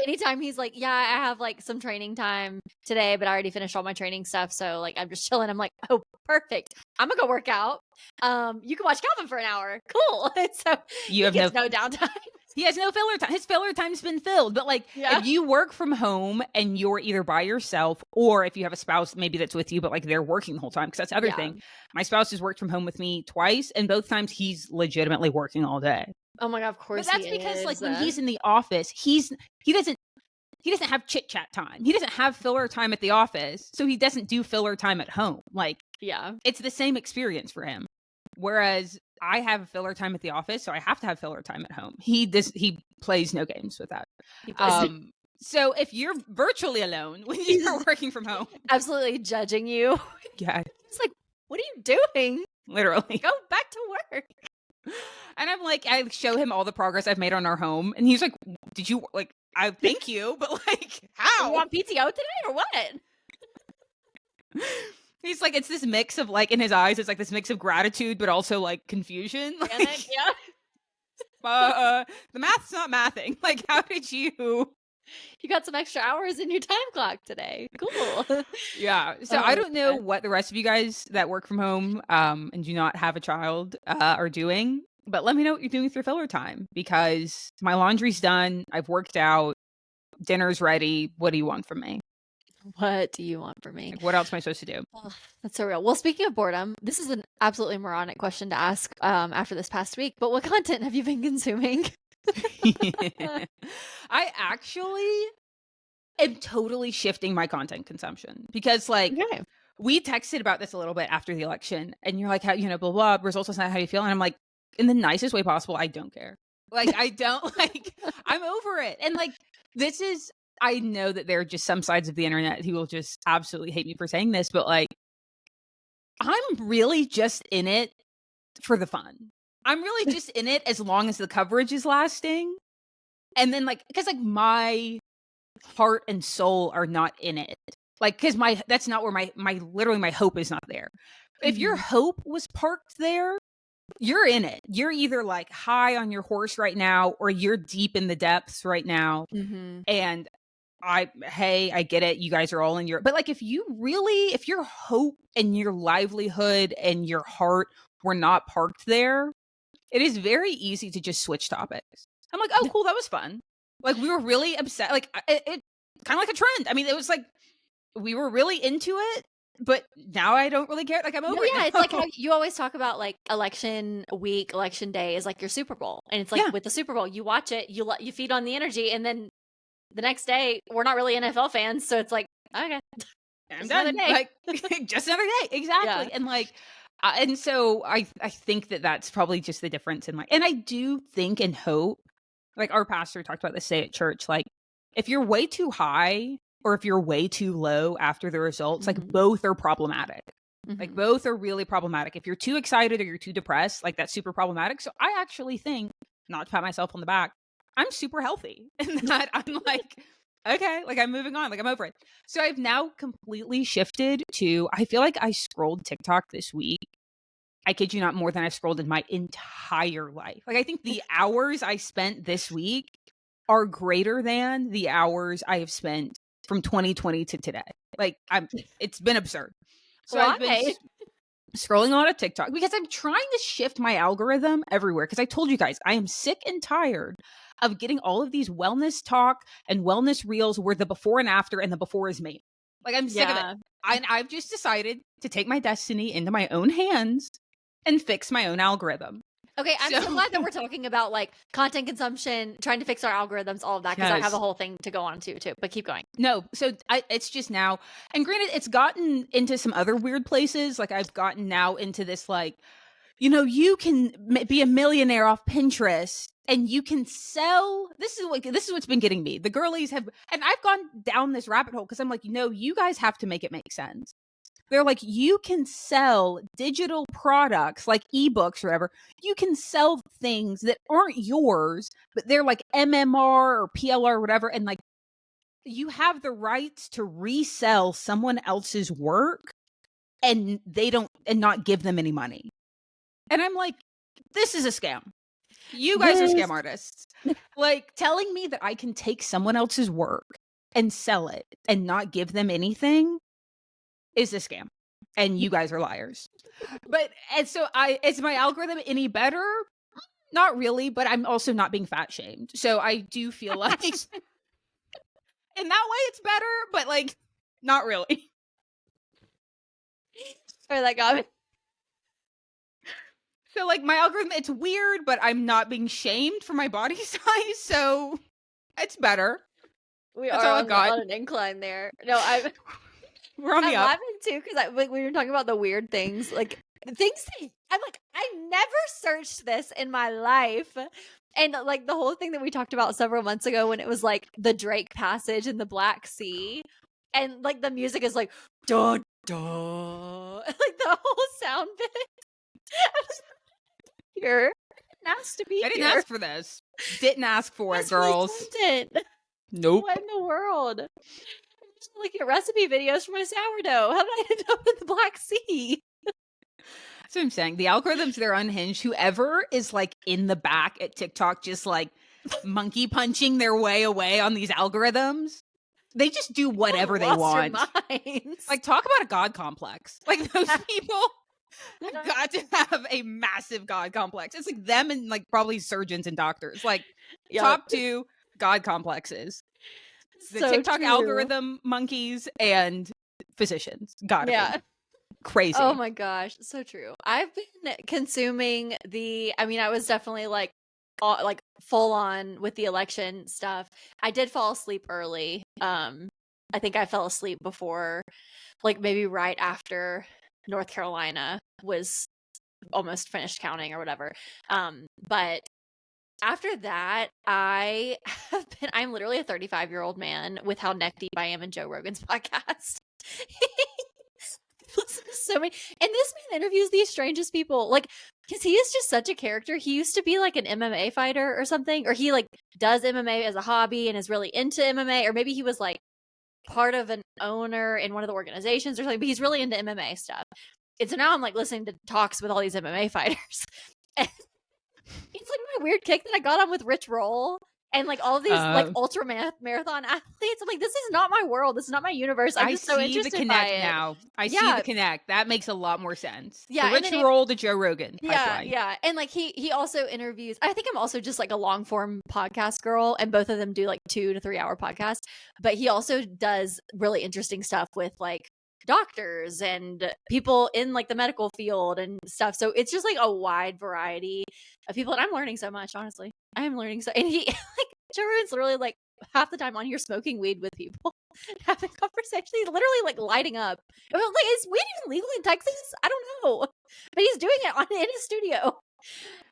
anytime he's like, yeah, I have like some training time today, but I already finished all my training stuff. So like, I'm just chilling. I'm like, oh, perfect. I'm gonna go work out. You can watch Calvin for an hour. Cool. So you have no downtime. He has no filler time. His filler time's been filled. But like, if you work from home and you're either by yourself, or if you have a spouse maybe that's with you, but like they're working the whole time, because that's the other thing. My spouse has worked from home with me twice, and both times he's legitimately working all day. Oh my God, of course. But that's because like when he's in the office, he doesn't he doesn't have chit chat time. He doesn't have filler time at the office. So he doesn't do filler time at home. Like, Yeah. it's the same experience for him. Whereas I have filler time at the office, so I have to have filler time at home. He plays no games with that. So if you're virtually alone when you're working from home, absolutely judging you. Yeah. It's like, what are you doing? Literally. Go back to work. And I'm like, I show him all the progress I've made on our home. And he's like, did you, like, I thank you, but like, how? You want PTO today or what? He's like, it's this mix of, like, in his eyes, it's like this mix of gratitude, but also like confusion. Like, yeah. The math's not mathing. Like, how did you got some extra hours in your time clock today. Cool. Yeah. So I don't know what the rest of you guys that work from home and do not have a child are doing, but let me know what you're doing with your filler time, because my laundry's done. I've worked out. Dinner's ready. What do you want from me? What do you want from me? Like, what else am I supposed to do? Oh, that's so real. Well, speaking of boredom, this is an absolutely moronic question to ask after this past week, but what content have you been consuming? I actually am totally shifting my content consumption, because like we texted about this a little bit after the election, and you're like, how, you know, blah, blah, results last night, how you feel? And I'm like, in the nicest way possible, I don't care. Like, I don't like, I'm over it. And like, this is, I know that there are just some sides of the internet who will just absolutely hate me for saying this, but like, I'm really just in it for the fun. I'm really just in it as long as the coverage is lasting. And then like, because like my heart and soul are not in it. Like, because that's not where literally my hope is not there. If your hope was parked there, you're in it. You're either like high on your horse right now, or you're deep in the depths right now. And I get it. You guys are all in but like, if your hope and your livelihood and your heart were not parked there, it is very easy to just switch topics. I'm like, oh, cool. That was fun. Like, we were really upset. Like, it kind of like a trend. I mean, it was like, we were really into it, but now I don't really care. Like, I'm over it. Yeah, it's like how you always talk about like election week, election day is like your Super Bowl. And it's like with the Super Bowl, you watch it, you feed on the energy, and then the next day, we're not really NFL fans, so it's like, okay, I'm done. Like, just another day. Exactly. Yeah. And like, and so I think that that's probably just the difference in like, and I do think and hope, like our pastor talked about this today at church, like if you're way too high or if you're way too low after the results, like both are problematic. Like both are really problematic. If you're too excited or you're too depressed, like that's super problematic. So I actually think, not to pat myself on the back, I'm super healthy and that I'm like, okay, like I'm moving on, like I'm over it. So I've now completely shifted to, I feel like I scrolled TikTok this week. I kid you not, more than I've scrolled in my entire life. Like, I think the hours I spent this week are greater than the hours I have spent from 2020 to today. Like, it's been absurd. So I've been scrolling a lot of TikTok because I'm trying to shift my algorithm everywhere. Because I told you guys, I am sick and tired of getting all of these wellness talk and wellness reels where the before and after and the before is me. Like, I'm sick of it. I've just decided to take my destiny into my own hands and fix my own algorithm. Okay, I'm so glad that we're talking about like content consumption, trying to fix our algorithms, all of that, because I have a whole thing to go on to too. But keep going. No, so it's just now, and granted, it's gotten into some other weird places. Like, I've gotten now into this, like, you know, you can be a millionaire off Pinterest and you can sell. This is what's been getting me. The girlies have, and I've gone down this rabbit hole because I'm like, you guys have to make it make sense. They're like, you can sell digital products like ebooks or whatever. You can sell things that aren't yours, but they're like MMR or PLR or whatever. And like, you have the rights to resell someone else's work and not give them any money. And I'm like, this is a scam. You guys are scam artists. Like, telling me that I can take someone else's work and sell it and not give them anything is a scam. And you guys are liars. And so is my algorithm any better? Not really, but I'm also not being fat shamed. So I do feel like in that way it's better, but like, not really. Sorry, that got me. So like, my algorithm, it's weird, but I'm not being shamed for my body size. So it's better. We That's are all I on, got. on an incline there. No, We're on I'm the up. laughing too because when you're talking about the weird things, like things that I'm like, I never searched this in my life. And like the whole thing that we talked about several months ago when it was like the Drake passage in the Black Sea. And like the music is like dun dun like the whole sound bit. I was here. Asked to be I didn't here. ask for this. Didn't ask for it, That's really girls. content. Nope. What in the world? I'm just looking at recipe videos for my sourdough. How did I end up in the Black Sea? That's what I'm saying. The algorithms, they're unhinged. Whoever is like in the back at TikTok, just like monkey punching their way away on these algorithms, they just do whatever they want. Like, talk about a God complex. Like, those people have got to have a massive God complex. It's like them and like probably surgeons and doctors. Like, top 2 God complexes. The So TikTok true. algorithm monkeys and physicians. Gotta be. Crazy. Oh my gosh, so true. I've been consuming I was definitely like full on with the election stuff. I did fall asleep early. I think I fell asleep before, like maybe right after North Carolina was almost finished counting or whatever. But after that, I'm literally a 35-year-old man with how neck deep I am in Joe Rogan's podcast. Listen to so many, and this man interviews these strangest people, like, because he is just such a character. He used to be like an MMA fighter or something, or he like does MMA as a hobby and is really into MMA, or maybe he was like part of an owner in one of the organizations or something, but he's really into MMA stuff. And so now I'm like listening to talks with all these MMA fighters. And it's like my weird kick that I got on with Rich Roll and like all these like ultra marathon athletes. I'm like, this is not my world. This is not my universe. I'm just so interested the connect by it. now. I see the connect. That makes a lot more sense. Yeah, the Rich Roll to Joe Rogan pipeline. Yeah. And like he also interviews. I think I'm also just like a long form podcast girl, and both of them do like 2 to 3 hour podcasts. But he also does really interesting stuff with like doctors and people in like the medical field and stuff. So it's just like a wide variety of people, and I'm learning so much. Honestly, I am learning so. And he like Joe Rogan's literally like half the time on here smoking weed with people, having conversations. He's literally like lighting up. I'm like, is weed even legal in Texas? I don't know, but he's doing it in his studio.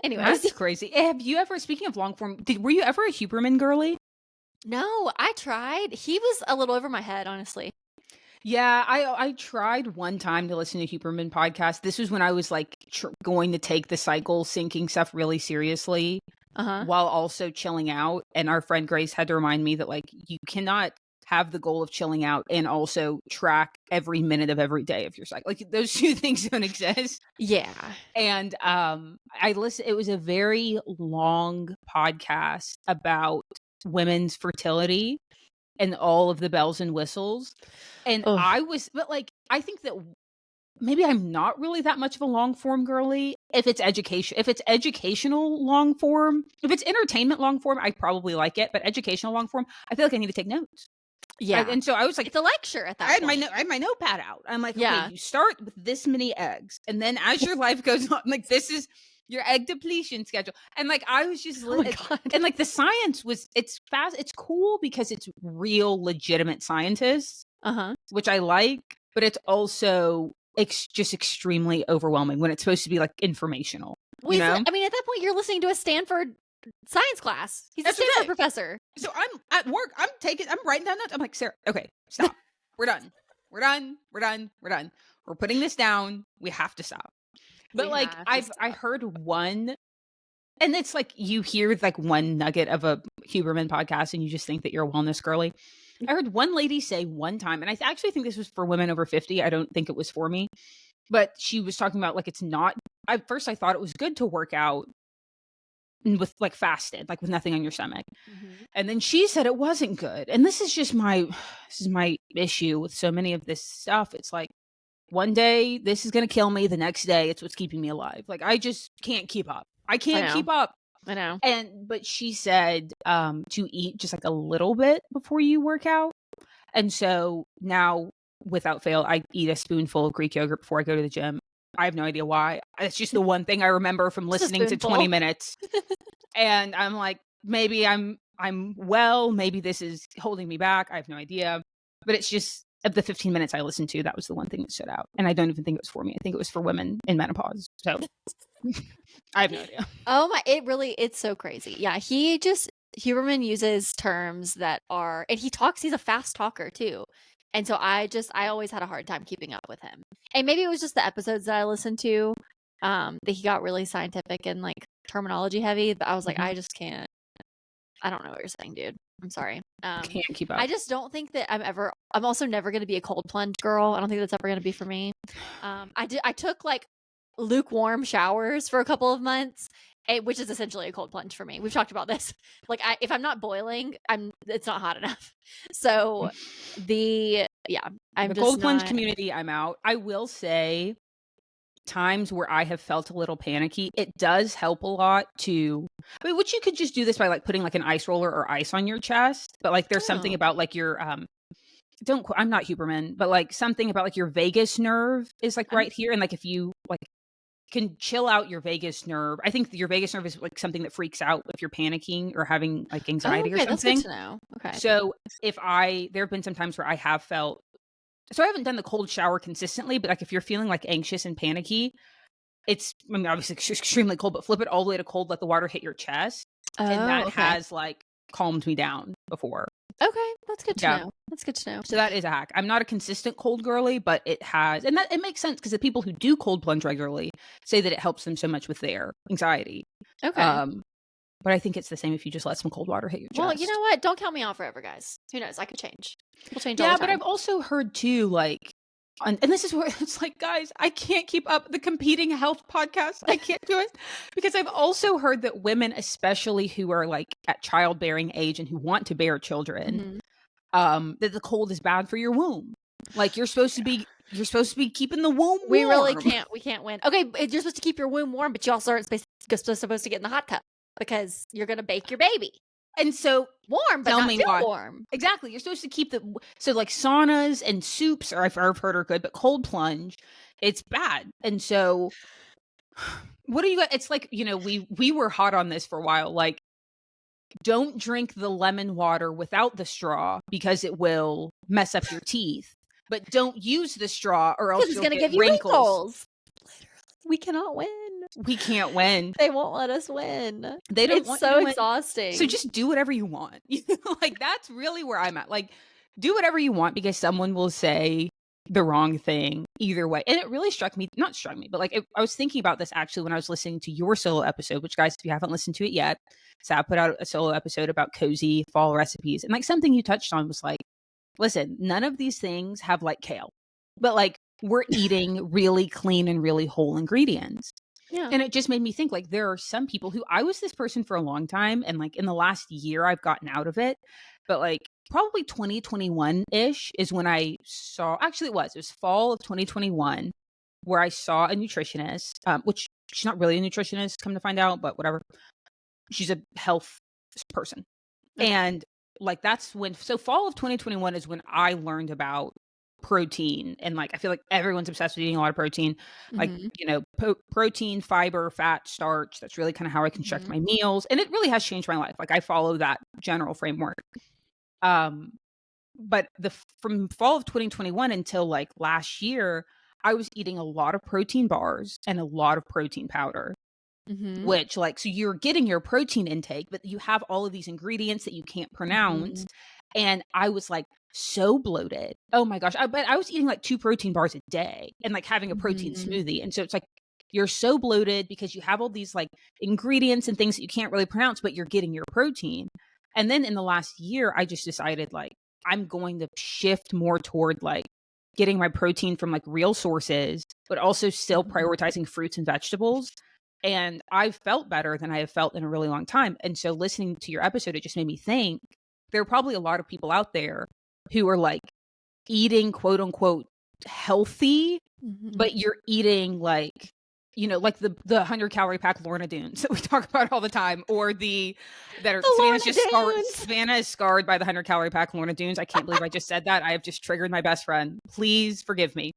Anyways, that's crazy. Have you ever, speaking of long form, were you ever a Huberman girly? No, I tried. He was a little over my head, honestly. Yeah, I tried one time to listen to Huberman podcast. This was when I was like going to take the cycle syncing stuff really seriously, while also chilling out. And our friend Grace had to remind me that like you cannot have the goal of chilling out and also track every minute of every day of your cycle. Like those two things don't exist. Yeah. And I listened. It was a very long podcast about women's fertility and all of the bells and whistles. And I think that maybe I'm not really that much of a long form girly. If it's educational long form, if it's entertainment long form, I probably like it. But educational long form, I feel like I need to take notes. Yeah. And so I was like, it's a lecture at that point. I had my notepad out. I'm like, okay, you start with this many eggs. And then as your life goes on, like this is your egg depletion schedule. And like I was just and like the science it's fast, it's cool because it's real legitimate scientists, which I like, but it's also just extremely overwhelming when it's supposed to be like informational. You know? I mean, at that point you're listening to a Stanford science class. He's a Stanford professor. So I'm at work, I'm writing down notes. I'm like, Sarah, okay, stop. We're done. We're putting this down. We have to stop. But like I heard one, and it's like you hear like one nugget of a Huberman podcast and you just think that you're a wellness girly. I heard one lady say one time, and I actually think this was for women over 50. I don't think it was for me, but she was talking about like it's not. At first, I thought it was good to work out with like fasted, like with nothing on your stomach, and then she said it wasn't good. And this is my issue with so many of this stuff. It's like, one day this is going to kill me. The next day it's what's keeping me alive. Like I just can't keep up. I can't keep up. I know. But she said to eat just like a little bit before you work out. And so now without fail, I eat a spoonful of Greek yogurt before I go to the gym. I have no idea why. It's just the one thing I remember from listening to 20 minutes. And I'm like, maybe I'm I'm well. Maybe this is holding me back. I have no idea. But it's just, of the 15 minutes I listened to, that was the one thing that stood out. And I don't even think it was for me. I think it was for women in menopause. So I have no idea. Oh my, it's so crazy. Yeah, Huberman uses terms that are, and he's a fast talker too. And so I always had a hard time keeping up with him. And maybe it was just the episodes that I listened to, that he got really scientific and like terminology heavy, but I was like, I just can't, I don't know what you're saying, dude. I'm sorry. Can't keep up. I just don't think that I'm also never going to be a cold plunge girl. I don't think that's ever going to be for me. I took like lukewarm showers for a couple of months, which is essentially a cold plunge for me. We've talked about this. Like if I'm not boiling, it's not hot enough. So I'm the just cold plunge community, I'm out. I will say, times where I have felt a little panicky, it does help a lot to, I mean, which you could just do this by like putting like an ice roller or ice on your chest, but like there's something about like your I'm not Huberman, but like something about like your vagus nerve is like right here, and like if you like can chill out your vagus nerve, I think your vagus nerve is like something that freaks out if you're panicking or having like anxiety or something. That's good to know. Okay. So there have been some times where I have felt, so I haven't done the cold shower consistently, but like if you're feeling like anxious and panicky, obviously it's extremely cold, but flip it all the way to cold, let the water hit your chest. And that has like calmed me down before. Okay, that's good to know. That's good to know. So that is a hack. I'm not a consistent cold girly, but it has, and that it makes sense because the people who do cold plunge regularly say that it helps them so much with their anxiety. Okay. But I think it's the same if you just let some cold water hit your chest. Well, you know what? Don't count me out forever, guys. Who knows? I could change. People change all the time. Yeah, but I've also heard too, like, and this is where it's like, guys, I can't keep up the competing health podcast. I can't do it because I've also heard that women, especially who are like at childbearing age and who want to bear children, that the cold is bad for your womb. Like you're supposed to be keeping the womb warm. We can't win. Okay, you're supposed to keep your womb warm, but you also aren't supposed to get in the hot tub because you're going to bake your baby. And so warm, but not too warm. Exactly. You're supposed to keep so like saunas and soups, or I've heard are good, but cold plunge, it's bad. And so what do you got? It's like, we were hot on this for a while. Like, don't drink the lemon water without the straw because it will mess up your teeth. But don't use the straw or else it's going to give you wrinkles. Literally, we cannot win. We can't win. They won't let us win. They don't. It's so exhausting. So just do whatever you want. Like that's really where I'm at. Like do whatever you want because someone will say the wrong thing either way. And it really not struck me, but like I was thinking about this actually when I was listening to your solo episode, which guys, if you haven't listened to it yet, Sav put out a solo episode about cozy fall recipes. And like something you touched on was like, listen, none of these things have like kale, but like we're eating really clean and really whole ingredients. Yeah. And it just made me think like there are some people who I was this person for a long time. And like in the last year, I've gotten out of it. But like probably 2021-ish is when I saw, actually it was fall of 2021 where I saw a nutritionist, which she's not really a nutritionist, come to find out, but whatever. She's a health person. Okay. And like that's when, so fall of 2021 is when I learned about protein. And like I feel like everyone's obsessed with eating a lot of protein, like protein, fiber, fat, starch. That's really kind of how I construct my meals, and it really has changed my life. Like I follow that general framework. But from fall of 2021 until like last year, I was eating a lot of protein bars and a lot of protein powder. Which like, so you're getting your protein intake, but you have all of these ingredients that you can't pronounce. And I was like so bloated. Oh my gosh. I was eating like 2 protein bars a day and like having a protein smoothie. And so it's like, you're so bloated because you have all these like ingredients and things that you can't really pronounce, but you're getting your protein. And then in the last year, I just decided like, I'm going to shift more toward like getting my protein from like real sources, but also still prioritizing fruits and vegetables. And I've felt better than I have felt in a really long time. And so listening to your episode, it just made me think there are probably a lot of people out there who are like eating quote unquote healthy, but you're eating like, like the 100-calorie pack Lorna Doones that we talk about all the time, or Savannah is scarred by the 100-calorie pack Lorna Doones. I can't believe I just said that. I have just triggered my best friend. Please forgive me.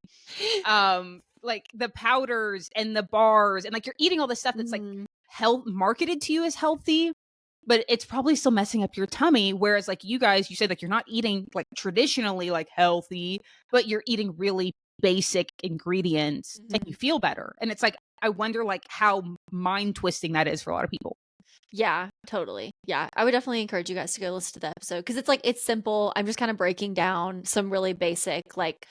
Like the powders and the bars and like you're eating all this stuff that's like health marketed to you as healthy, but it's probably still messing up your tummy. Whereas like you guys, you said like you're not eating like traditionally like healthy, but you're eating really basic ingredients and you feel better. And it's like, I wonder like how mind twisting that is for a lot of people. Yeah, totally. Yeah, I would definitely encourage you guys to go listen to the episode because it's like it's simple. I'm just kind of breaking down some really basic, like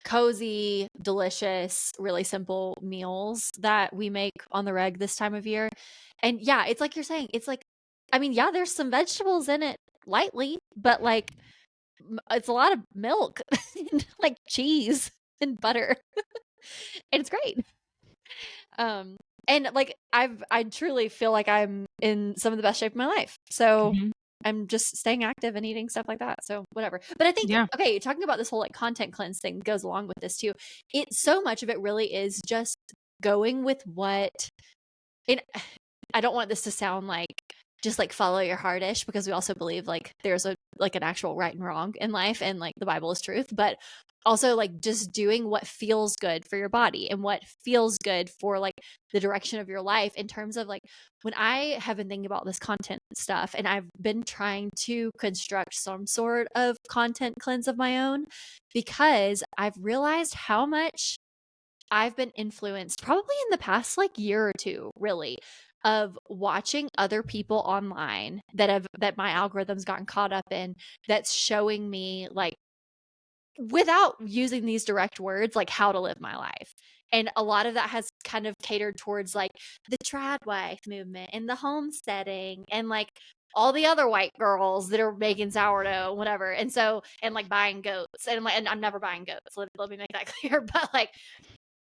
cozy, delicious, really simple meals that we make on the reg this time of year. And yeah, it's like you're saying, it's like, I mean, yeah, there's some vegetables in it lightly, but like it's a lot of milk, and, like cheese and butter, and it's great. Um, and like I truly feel like I'm in some of the best shape of my life. So I'm just staying active and eating stuff like that. So whatever. But I think okay, talking about this whole like content cleanse thing goes along with this too. It so much of it really is just going with what, and I don't want this to sound like just like follow your heart-ish, because we also believe like there's a like an actual right and wrong in life, and like the Bible is truth, but also like just doing what feels good for your body and what feels good for like the direction of your life. In terms of like when I have been thinking about this content stuff, and I've been trying to construct some sort of content cleanse of my own, because I've realized how much I've been influenced probably in the past like year or two, really, of watching other people online that my algorithm's gotten caught up in, that's showing me like, without using these direct words, like how to live my life. And a lot of that has kind of catered towards like the trad wife movement and the homesteading and like all the other white girls that are making sourdough, whatever. And so, and like buying goats, and like, and I'm never buying goats. Let me make that clear. But like,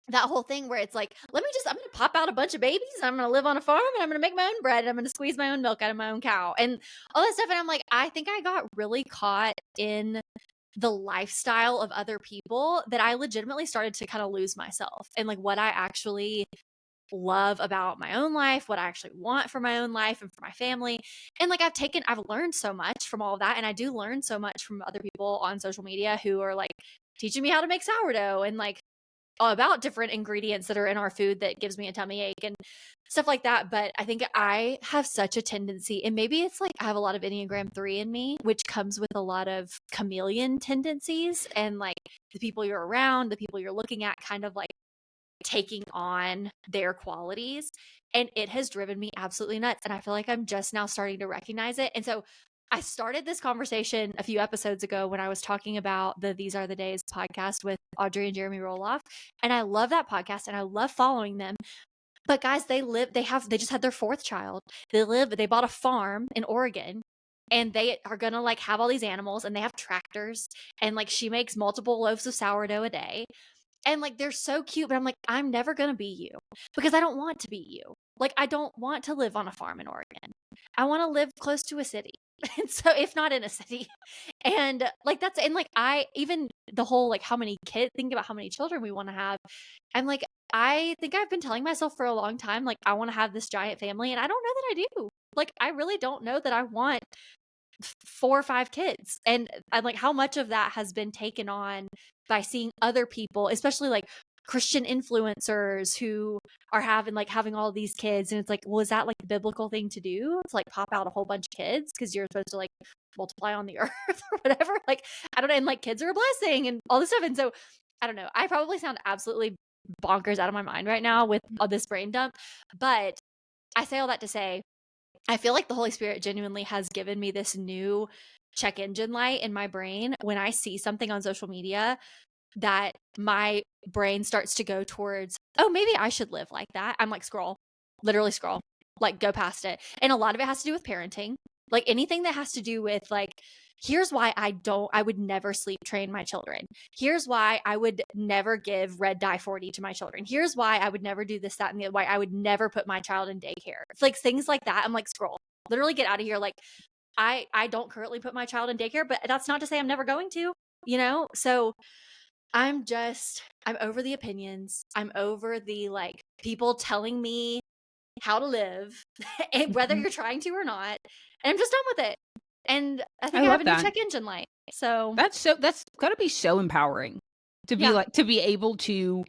that whole thing where it's like, I'm going to pop out a bunch of babies, I'm going to live on a farm, and I'm going to make my own bread, and I'm going to squeeze my own milk out of my own cow and all that stuff. And I'm like, I think I got really caught in the lifestyle of other people that I legitimately started to kind of lose myself and like what I actually love about my own life, what I actually want for my own life and for my family. And like I've learned so much from all of that. And I do learn so much from other people on social media who are like teaching me how to make sourdough and like about different ingredients that are in our food that gives me a tummy ache and stuff like that. But I think I have such a tendency, and maybe it's like I have a lot of Enneagram 3 in me, which comes with a lot of chameleon tendencies, and like the people you're around, the people you're looking at kind of like taking on their qualities. And it has driven me absolutely nuts. And I feel like I'm just now starting to recognize it. And so I started this conversation a few episodes ago when I was talking about the These Are the Days podcast with Audrey and Jeremy Roloff. And I love that podcast and I love following them. But guys, they just had their fourth child. They bought a farm in Oregon, and they are going to like have all these animals, and they have tractors, and like she makes multiple loaves of sourdough a day. And like they're so cute, but I'm like, I'm never going to be you, because I don't want to be you. Like I don't want to live on a farm in Oregon. I want to live close to a city. And so if not in a city. And like that's, and like I even the whole like how many kids, think about how many children we want to have. I'm like, I think I've been telling myself for a long time, like I want to have this giant family, and I don't know that I do. Like I really don't know that I want 4 or 5 kids. And I'm like, how much of that has been taken on by seeing other people, especially like Christian influencers who are having all these kids. And it's like, well, is that like the biblical thing to do, to like pop out a whole bunch of kids because you're supposed to like multiply on the earth or whatever? Like, I don't know. And like kids are a blessing and all this stuff. And so I don't know. I probably sound absolutely bonkers out of my mind right now with all this brain dump. But I say all that to say, I feel like the Holy Spirit genuinely has given me this new check engine light in my brain when I see something on social media that my brain starts to go towards, oh, maybe I should live like that. I'm like, literally scroll, like go past it. And a lot of it has to do with parenting, like anything that has to do with like, here's why I would never sleep train my children. Here's why I would never give red dye 40 to my children. Here's why I would never do this, that, and the other, why I would never put my child in daycare. It's like things like that. I'm like, scroll, literally get out of here. Like I don't currently put my child in daycare, but that's not to say I'm never going to, So I'm over the opinions. I'm over the like people telling me how to live, and whether you're trying to or not. And I'm just done with it. And I think I have a new check engine light. So that's gotta be so empowering to be to be able to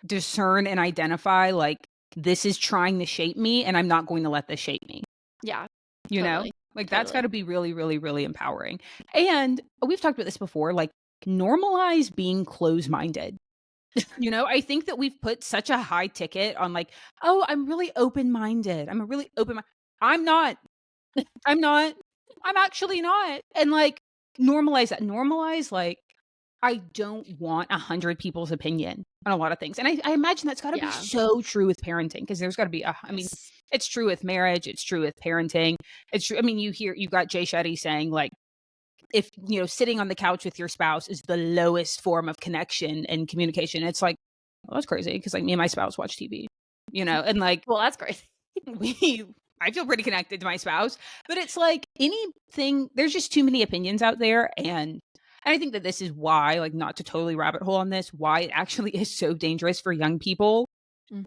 discern and identify like, this is trying to shape me and I'm not going to let this shape me. Yeah. you know? Totally. Like that's got to be really, really, really empowering. And we've talked about this before, like normalize being closed-minded. I think that we've put such a high ticket on like, oh, I'm really open-minded. I'm a really open. I'm not. I'm not. I'm actually not. And like normalize that. Normalize like I don't want 100 people's opinion on a lot of things. And I imagine that's got to be so true with parenting because there's got to be, I mean, it's true with marriage. It's true with parenting. It's true. I mean, you've got Jay Shetty saying like, if, sitting on the couch with your spouse is the lowest form of connection and communication, it's like, well, that's crazy because like me and my spouse watch TV, and like, well, that's crazy. I feel pretty connected to my spouse, but it's like anything, there's just too many opinions out there. And I think that this is why, like, not to totally rabbit hole on this, why it actually is so dangerous for young people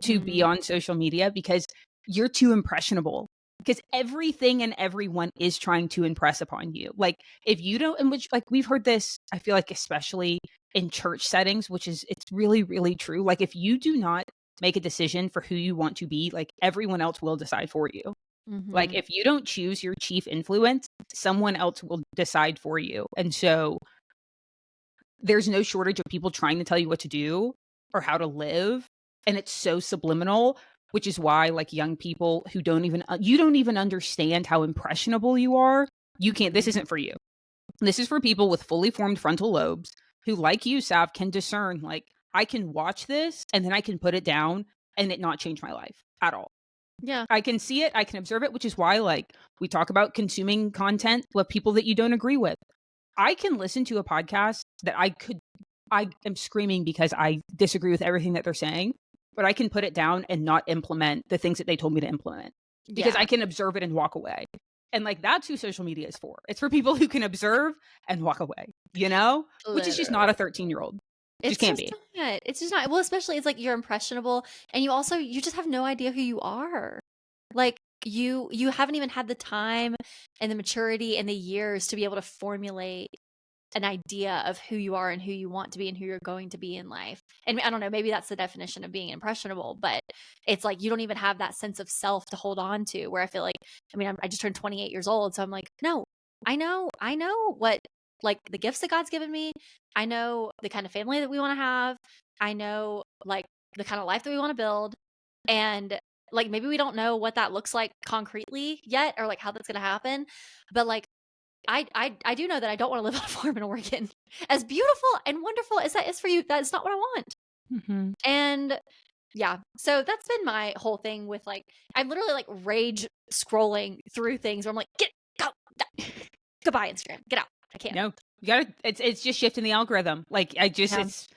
to be on social media because you're too impressionable. Because everything and everyone is trying to impress upon you. Like, if you don't, and which, like, we've heard this, I feel like, especially in church settings, it's really, really true. Like, if you do not make a decision for who you want to be, like, everyone else will decide for you. Like, if you don't choose your chief influence, someone else will decide for you. And so there's no shortage of people trying to tell you what to do or how to live. And it's so subliminal. Which is why, like, young people who you don't even understand how impressionable you are. This isn't for you. This is for people with fully formed frontal lobes who, like you, Sav, can discern, like, I can watch this and then I can put it down and it not change my life at all. Yeah. I can see it. I can observe it, which is why, like, we talk about consuming content with people that you don't agree with. I can listen to a podcast that I am screaming because I disagree with everything that they're saying. But I can put it down and not implement the things that they told me to implement because I can observe it and walk away. And like, that's who social media is for. It's for people who can observe and walk away, Literally. Which is just not a 13-year-old. Just can't be. It's just not. Well, especially it's like you're impressionable and you just have no idea who you are. Like you haven't even had the time and the maturity and the years to be able to formulate an idea of who you are and who you want to be and who you're going to be in life. And I don't know, maybe that's the definition of being impressionable, but it's like you don't even have that sense of self to hold on to, where I feel like, I mean, I just turned 28 years old. So I'm like, no, I know what, like, the gifts that God's given me. I know the kind of family that we want to have. I know, like, the kind of life that we want to build. And like, maybe we don't know what that looks like concretely yet, or like how that's going to happen. But like, I do know that I don't want to live on a farm in Oregon. As beautiful and wonderful as that is for you, that's not what I want. And yeah, so that's been my whole thing with, like, I'm literally like rage scrolling through things where I'm like, goodbye Instagram, get out. I can't. No, you gotta. It's just shifting the algorithm. Like, it's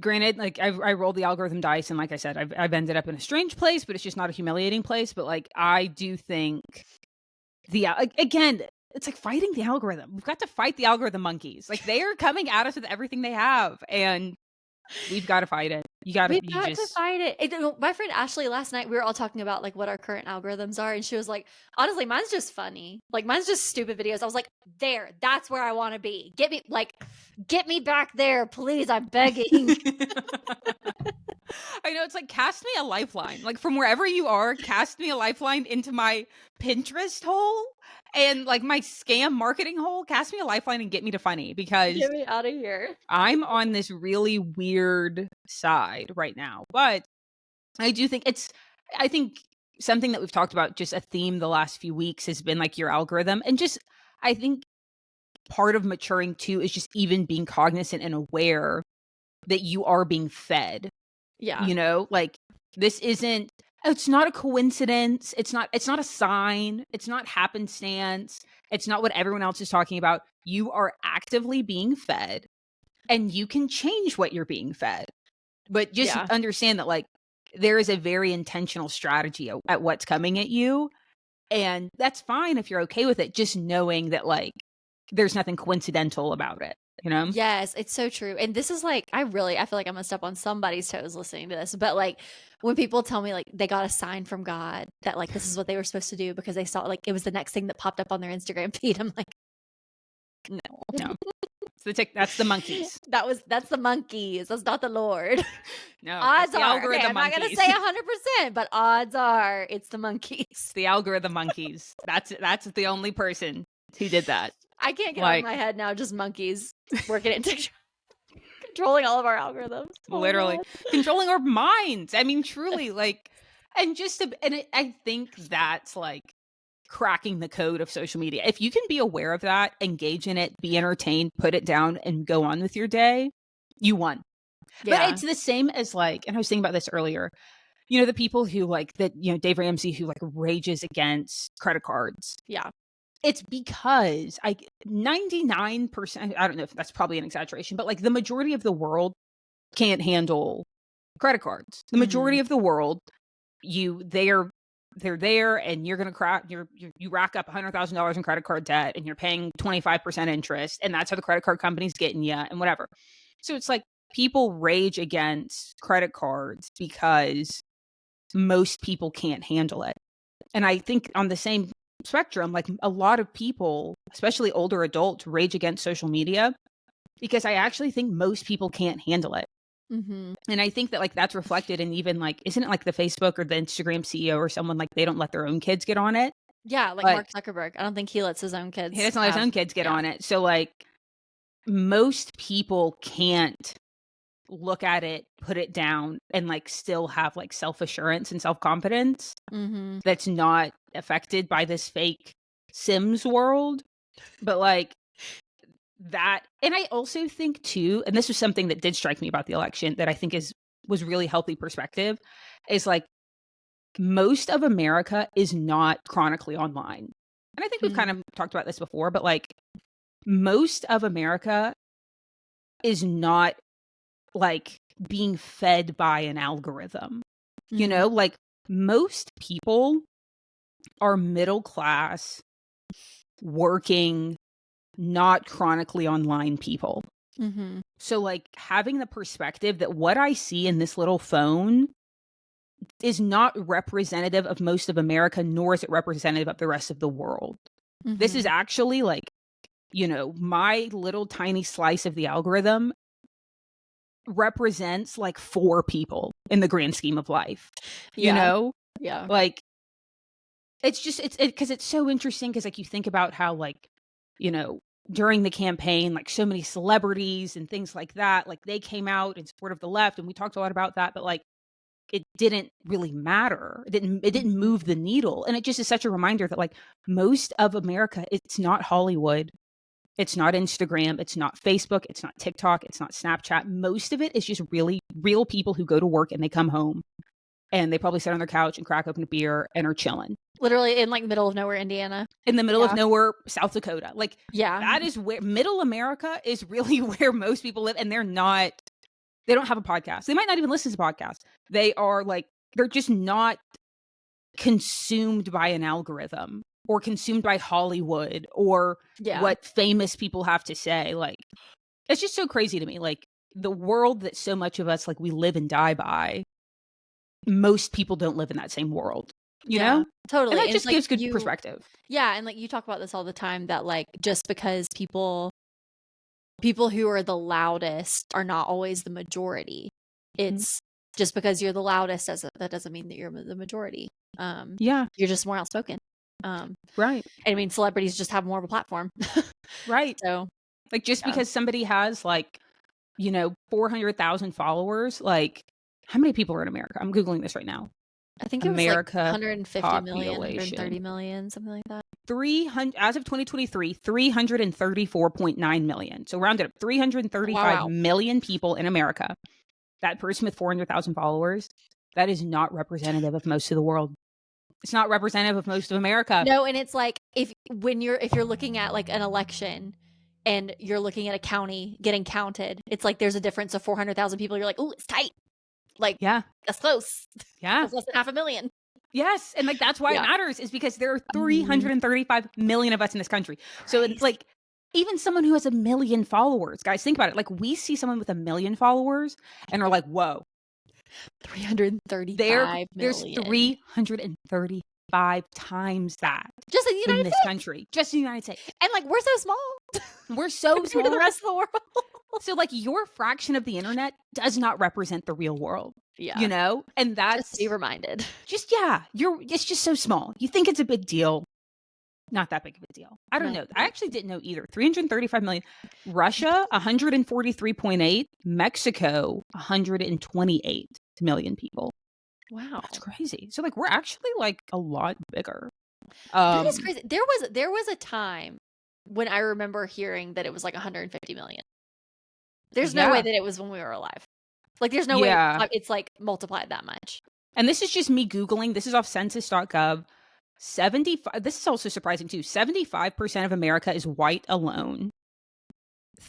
granted, like, I rolled the algorithm dice, and like I said, I've ended up in a strange place, but it's just not a humiliating place. But like, I do think again, it's like fighting the algorithm. We've got to fight the algorithm monkeys. Like, they are coming at us with everything they have, and we've got to fight it. We've got to fight it. My friend Ashley, last night, we were all talking about like what our current algorithms are, and she was like, honestly, mine's just funny. Like, mine's just stupid videos. I was like, that's where I want to be. Get me back there, please. I'm begging. I know, it's like, cast me a lifeline. Like, from wherever you are, cast me a lifeline into my Pinterest hole and like my scam marketing hole. Cast me a lifeline and get me to funny, because get me out of here. I'm on this really weird side right now. But I do think I think something that we've talked about, just a theme the last few weeks, has been like your algorithm. And just, I think part of maturing too is just even being cognizant and aware that you are being fed. Yeah. Like, it's not a coincidence. It's not a sign. It's not happenstance. It's not what everyone else is talking about. You are actively being fed, and you can change what you're being fed. But just understand that, like, there is a very intentional strategy at what's coming at you. And that's fine if you're okay with it. Just knowing that, like, there's nothing coincidental about it. Yes, it's so true. And this is like, I feel like I'm gonna step on somebody's toes listening to this, but like, when people tell me like they got a sign from God that like this is what they were supposed to do because they saw, like, it was the next thing that popped up on their Instagram feed, I'm like, no. That's the monkeys. That's the monkeys. That's not the Lord. No, Odds that's the are, algorithm okay, I'm not monkeys. gonna say 100%, but odds are it's the monkeys. It's the algorithm monkeys. That's the only person who did that. I can't get out of my head now. Just monkeys working it, controlling all of our algorithms. Literally controlling our minds. I mean, truly, like, and I think that's like cracking the code of social media. If you can be aware of that, engage in it, be entertained, put it down, and go on with your day, you won. Yeah. But it's the same as like, and I was thinking about this earlier, the people who like that, Dave Ramsey, who like rages against credit cards. Yeah. It's because 99%, I don't know if that's probably an exaggeration, but like the majority of the world can't handle credit cards. The majority of the world, they're there and you're going to crack, you rack up $100,000 in credit card debt and you're paying 25% interest. And that's how the credit card company's getting you and whatever. So it's like people rage against credit cards because most people can't handle it. And I think on the same spectrum, like a lot of people, especially older adults, rage against social media because I actually think most people can't handle it. Mm-hmm. And I think that like that's reflected in even like, isn't it like the Facebook or the Instagram CEO or someone like they don't let their own kids get on it? Yeah, like Mark Zuckerberg. I don't think he lets his own kids. He doesn't let his own kids get on it. So like most people can't look at it, put it down, and like still have like self-assurance and self-confidence that's not affected by this fake Sims world. But like that, and I also think too, and this was something that did strike me about the election that I think was really healthy perspective, is like most of America is not chronically online. And I think we've kind of talked about this before, but like most of America is not like being fed by an algorithm. Like most people are middle class, working, not chronically online people. So like having the perspective that what I see in this little phone is not representative of most of America, nor is it representative of the rest of the world. This is actually like, my little tiny slice of the algorithm represents like 4 people in the grand scheme of life. Yeah. Like it's just because it's so interesting because like you think about how like during the campaign, like so many celebrities and things like that, like they came out in support of the left, and we talked a lot about that, but like it didn't really matter. It didn't move the needle. And it just is such a reminder that like most of America, it's not Hollywood, it's not Instagram, it's not Facebook, it's not TikTok, it's not Snapchat. Most of it is just really real people who go to work and they come home and they probably sit on their couch and crack open a beer and are chilling. Literally in like middle of nowhere, Indiana. In the middle of nowhere, South Dakota. Like, that is where middle America is really where most people live. And they don't have a podcast. They might not even listen to podcasts. They are like, they're just not consumed by an algorithm or consumed by Hollywood or what famous people have to say. Like, it's just so crazy to me. Like the world that so much of us, like we live and die by, most people don't live in that same world, you know? Totally. And that just gives good perspective. Yeah. And like you talk about this all the time that like, just because people who are the loudest are not always the majority. It's just because you're the loudest that doesn't mean that you're the majority. You're just more outspoken. Right. I mean, celebrities just have more of a platform. Right. So like just because somebody has like, 400,000 followers, like how many people are in America? I'm Googling this right now. I think it was like 150 million, 130 million, something like that. 300 as of 2023, 334.9 million. So rounded up 335 million people in America. That person with 400,000 followers, that is not representative of most of the world. It's not representative of most of America. No, and it's like if you're looking at like an election and you're looking at a county getting counted, it's like there's a difference of 400,000 people. You're like, "Ooh, it's tight." Like, that's close. Yeah. That's less than 500,000. Yes. And like, that's why it matters, is because there are 335 million of us in this country. So it's like, even someone who has 1 million followers, guys, think about it. Like we see someone with 1 million followers and are like, whoa. 335 million. There's 335 5 times that just in the in United this States. country. Just in the United States. And like, we're so small. We're so compared small to the rest of the world. So like your fraction of the internet does not represent the real world. Yeah. You know? And that's just be reminded. Just it's just so small. You think it's a big deal. Not that big of a deal. I don't know. I actually didn't know either. 335 million. Russia, 143.8. Mexico, 128 million people. Wow. That's crazy. So like we're actually like a lot bigger. That is crazy. There was a time when I remember hearing that it was like 150 million. There's no way that it was when we were alive. Like there's no way it's like multiplied that much. And this is just me Googling. This is off census.gov. 75. This is also surprising too. 75% of America is white alone.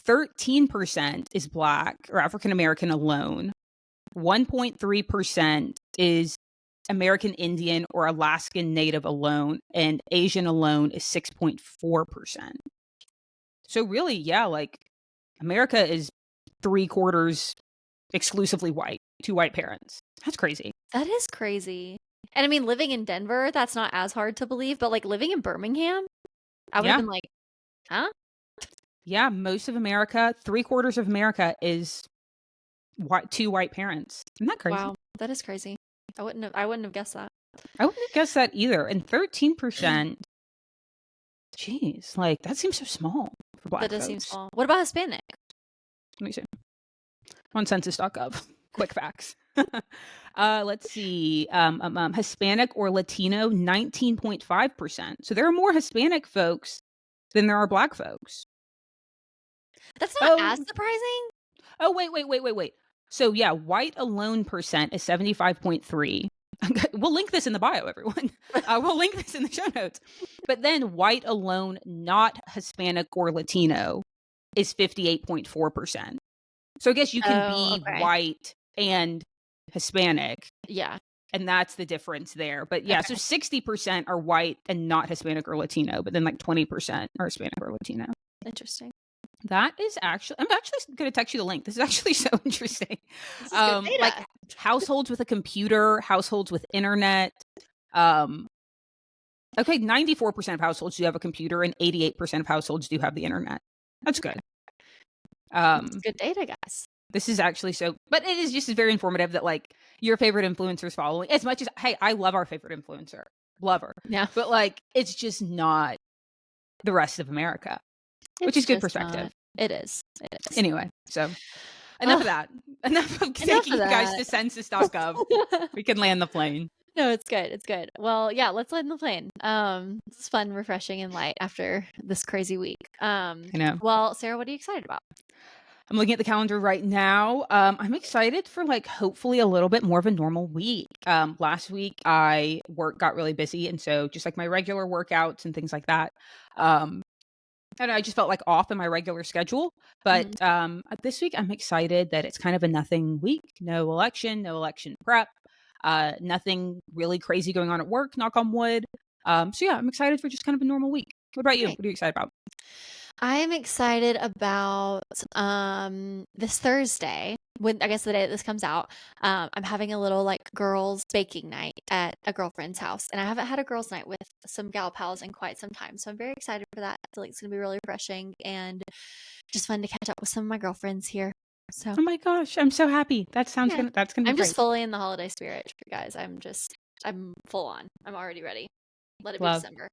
13% is Black or African American alone. 1.3% is American Indian or Alaskan Native alone, and Asian alone is 6.4%. So really, like America is 3/4 exclusively white, 2 white parents. That's crazy. That is crazy. And I mean, living in Denver, that's not as hard to believe, but like living in Birmingham, I would have been like, huh? Yeah, most of America, 3/4 of America is 2 white parents. Isn't that crazy? Wow, that is crazy. I wouldn't have guessed that. I wouldn't have guessed that either. And 13%, geez, like that seems so small for Black folks. That does seem small. What about Hispanic? Let me see. On census.gov. Quick facts. Let's see. Hispanic or Latino, 19.5%. So there are more Hispanic folks than there are Black folks. That's not as surprising. Oh, wait. So yeah, white alone percent is 75.3. We'll link this in the bio, everyone. We'll link this in the show notes. But then white alone, not Hispanic or Latino, is 58.4%. So I guess you can be white and Hispanic. Yeah. And that's the difference there. But yeah, so 60% are white and not Hispanic or Latino, but then like 20% are Hispanic or Latino. Interesting. That is actually, I'm actually going to text you the link. This is actually so interesting. This is good data. Like households with a computer, households with internet. Okay, 94% of households do have a computer and 88% of households do have the internet. That's good. That's good data, guys. This is actually but it is just very informative that like your favorite influencer's following as much as, hey, I love our favorite influencer. Love her. Yeah. But like, it's just not the rest of America. Which is good perspective. It is. Anyway, so enough of that. Enough of taking you guys to census.gov. We can land the plane. No, it's good. It's good. Well, yeah, let's land the plane. It's fun, refreshing, and light after this crazy week. I know. Well, Sarah, what are you excited about? I'm looking at the calendar right now. I'm excited for like hopefully a little bit more of a normal week. Last week got really busy, and so just like my regular workouts and things like that. And I just felt like off in my regular schedule. But this week, I'm excited that it's kind of a nothing week. No election prep, nothing really crazy going on at work, knock on wood. So yeah, I'm excited for just kind of a normal week. What about you? What are you excited about? I'm excited about this Thursday, when I guess the day that this comes out. I'm having a little like girls baking night at a girlfriend's house, and I haven't had a girls' night with some gal pals in quite some time, so I'm very excited for that. I feel like it's gonna be really refreshing and just fun to catch up with some of my girlfriends here. So, oh my gosh, I'm so happy. That's gonna be I'm great. just fully in the holiday spirit, guys. I'm full on. I'm already ready. Let it be December.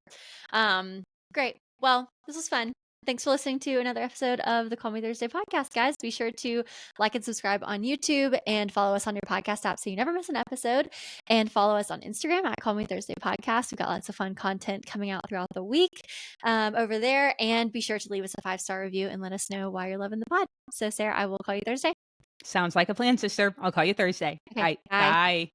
Great. Well, this was fun. Thanks for listening to another episode of the Call Me Thursday podcast, guys. Be sure to like and subscribe on YouTube and follow us on your podcast app so you never miss an episode. And follow us on Instagram at Call Me Thursday Podcast. We've got lots of fun content coming out throughout the week over there. And be sure to leave us a 5-star review and let us know why you're loving the pod. So, Sarah, I will call you Thursday. Sounds like a plan, sister. I'll call you Thursday. Okay, All right. bye. Bye.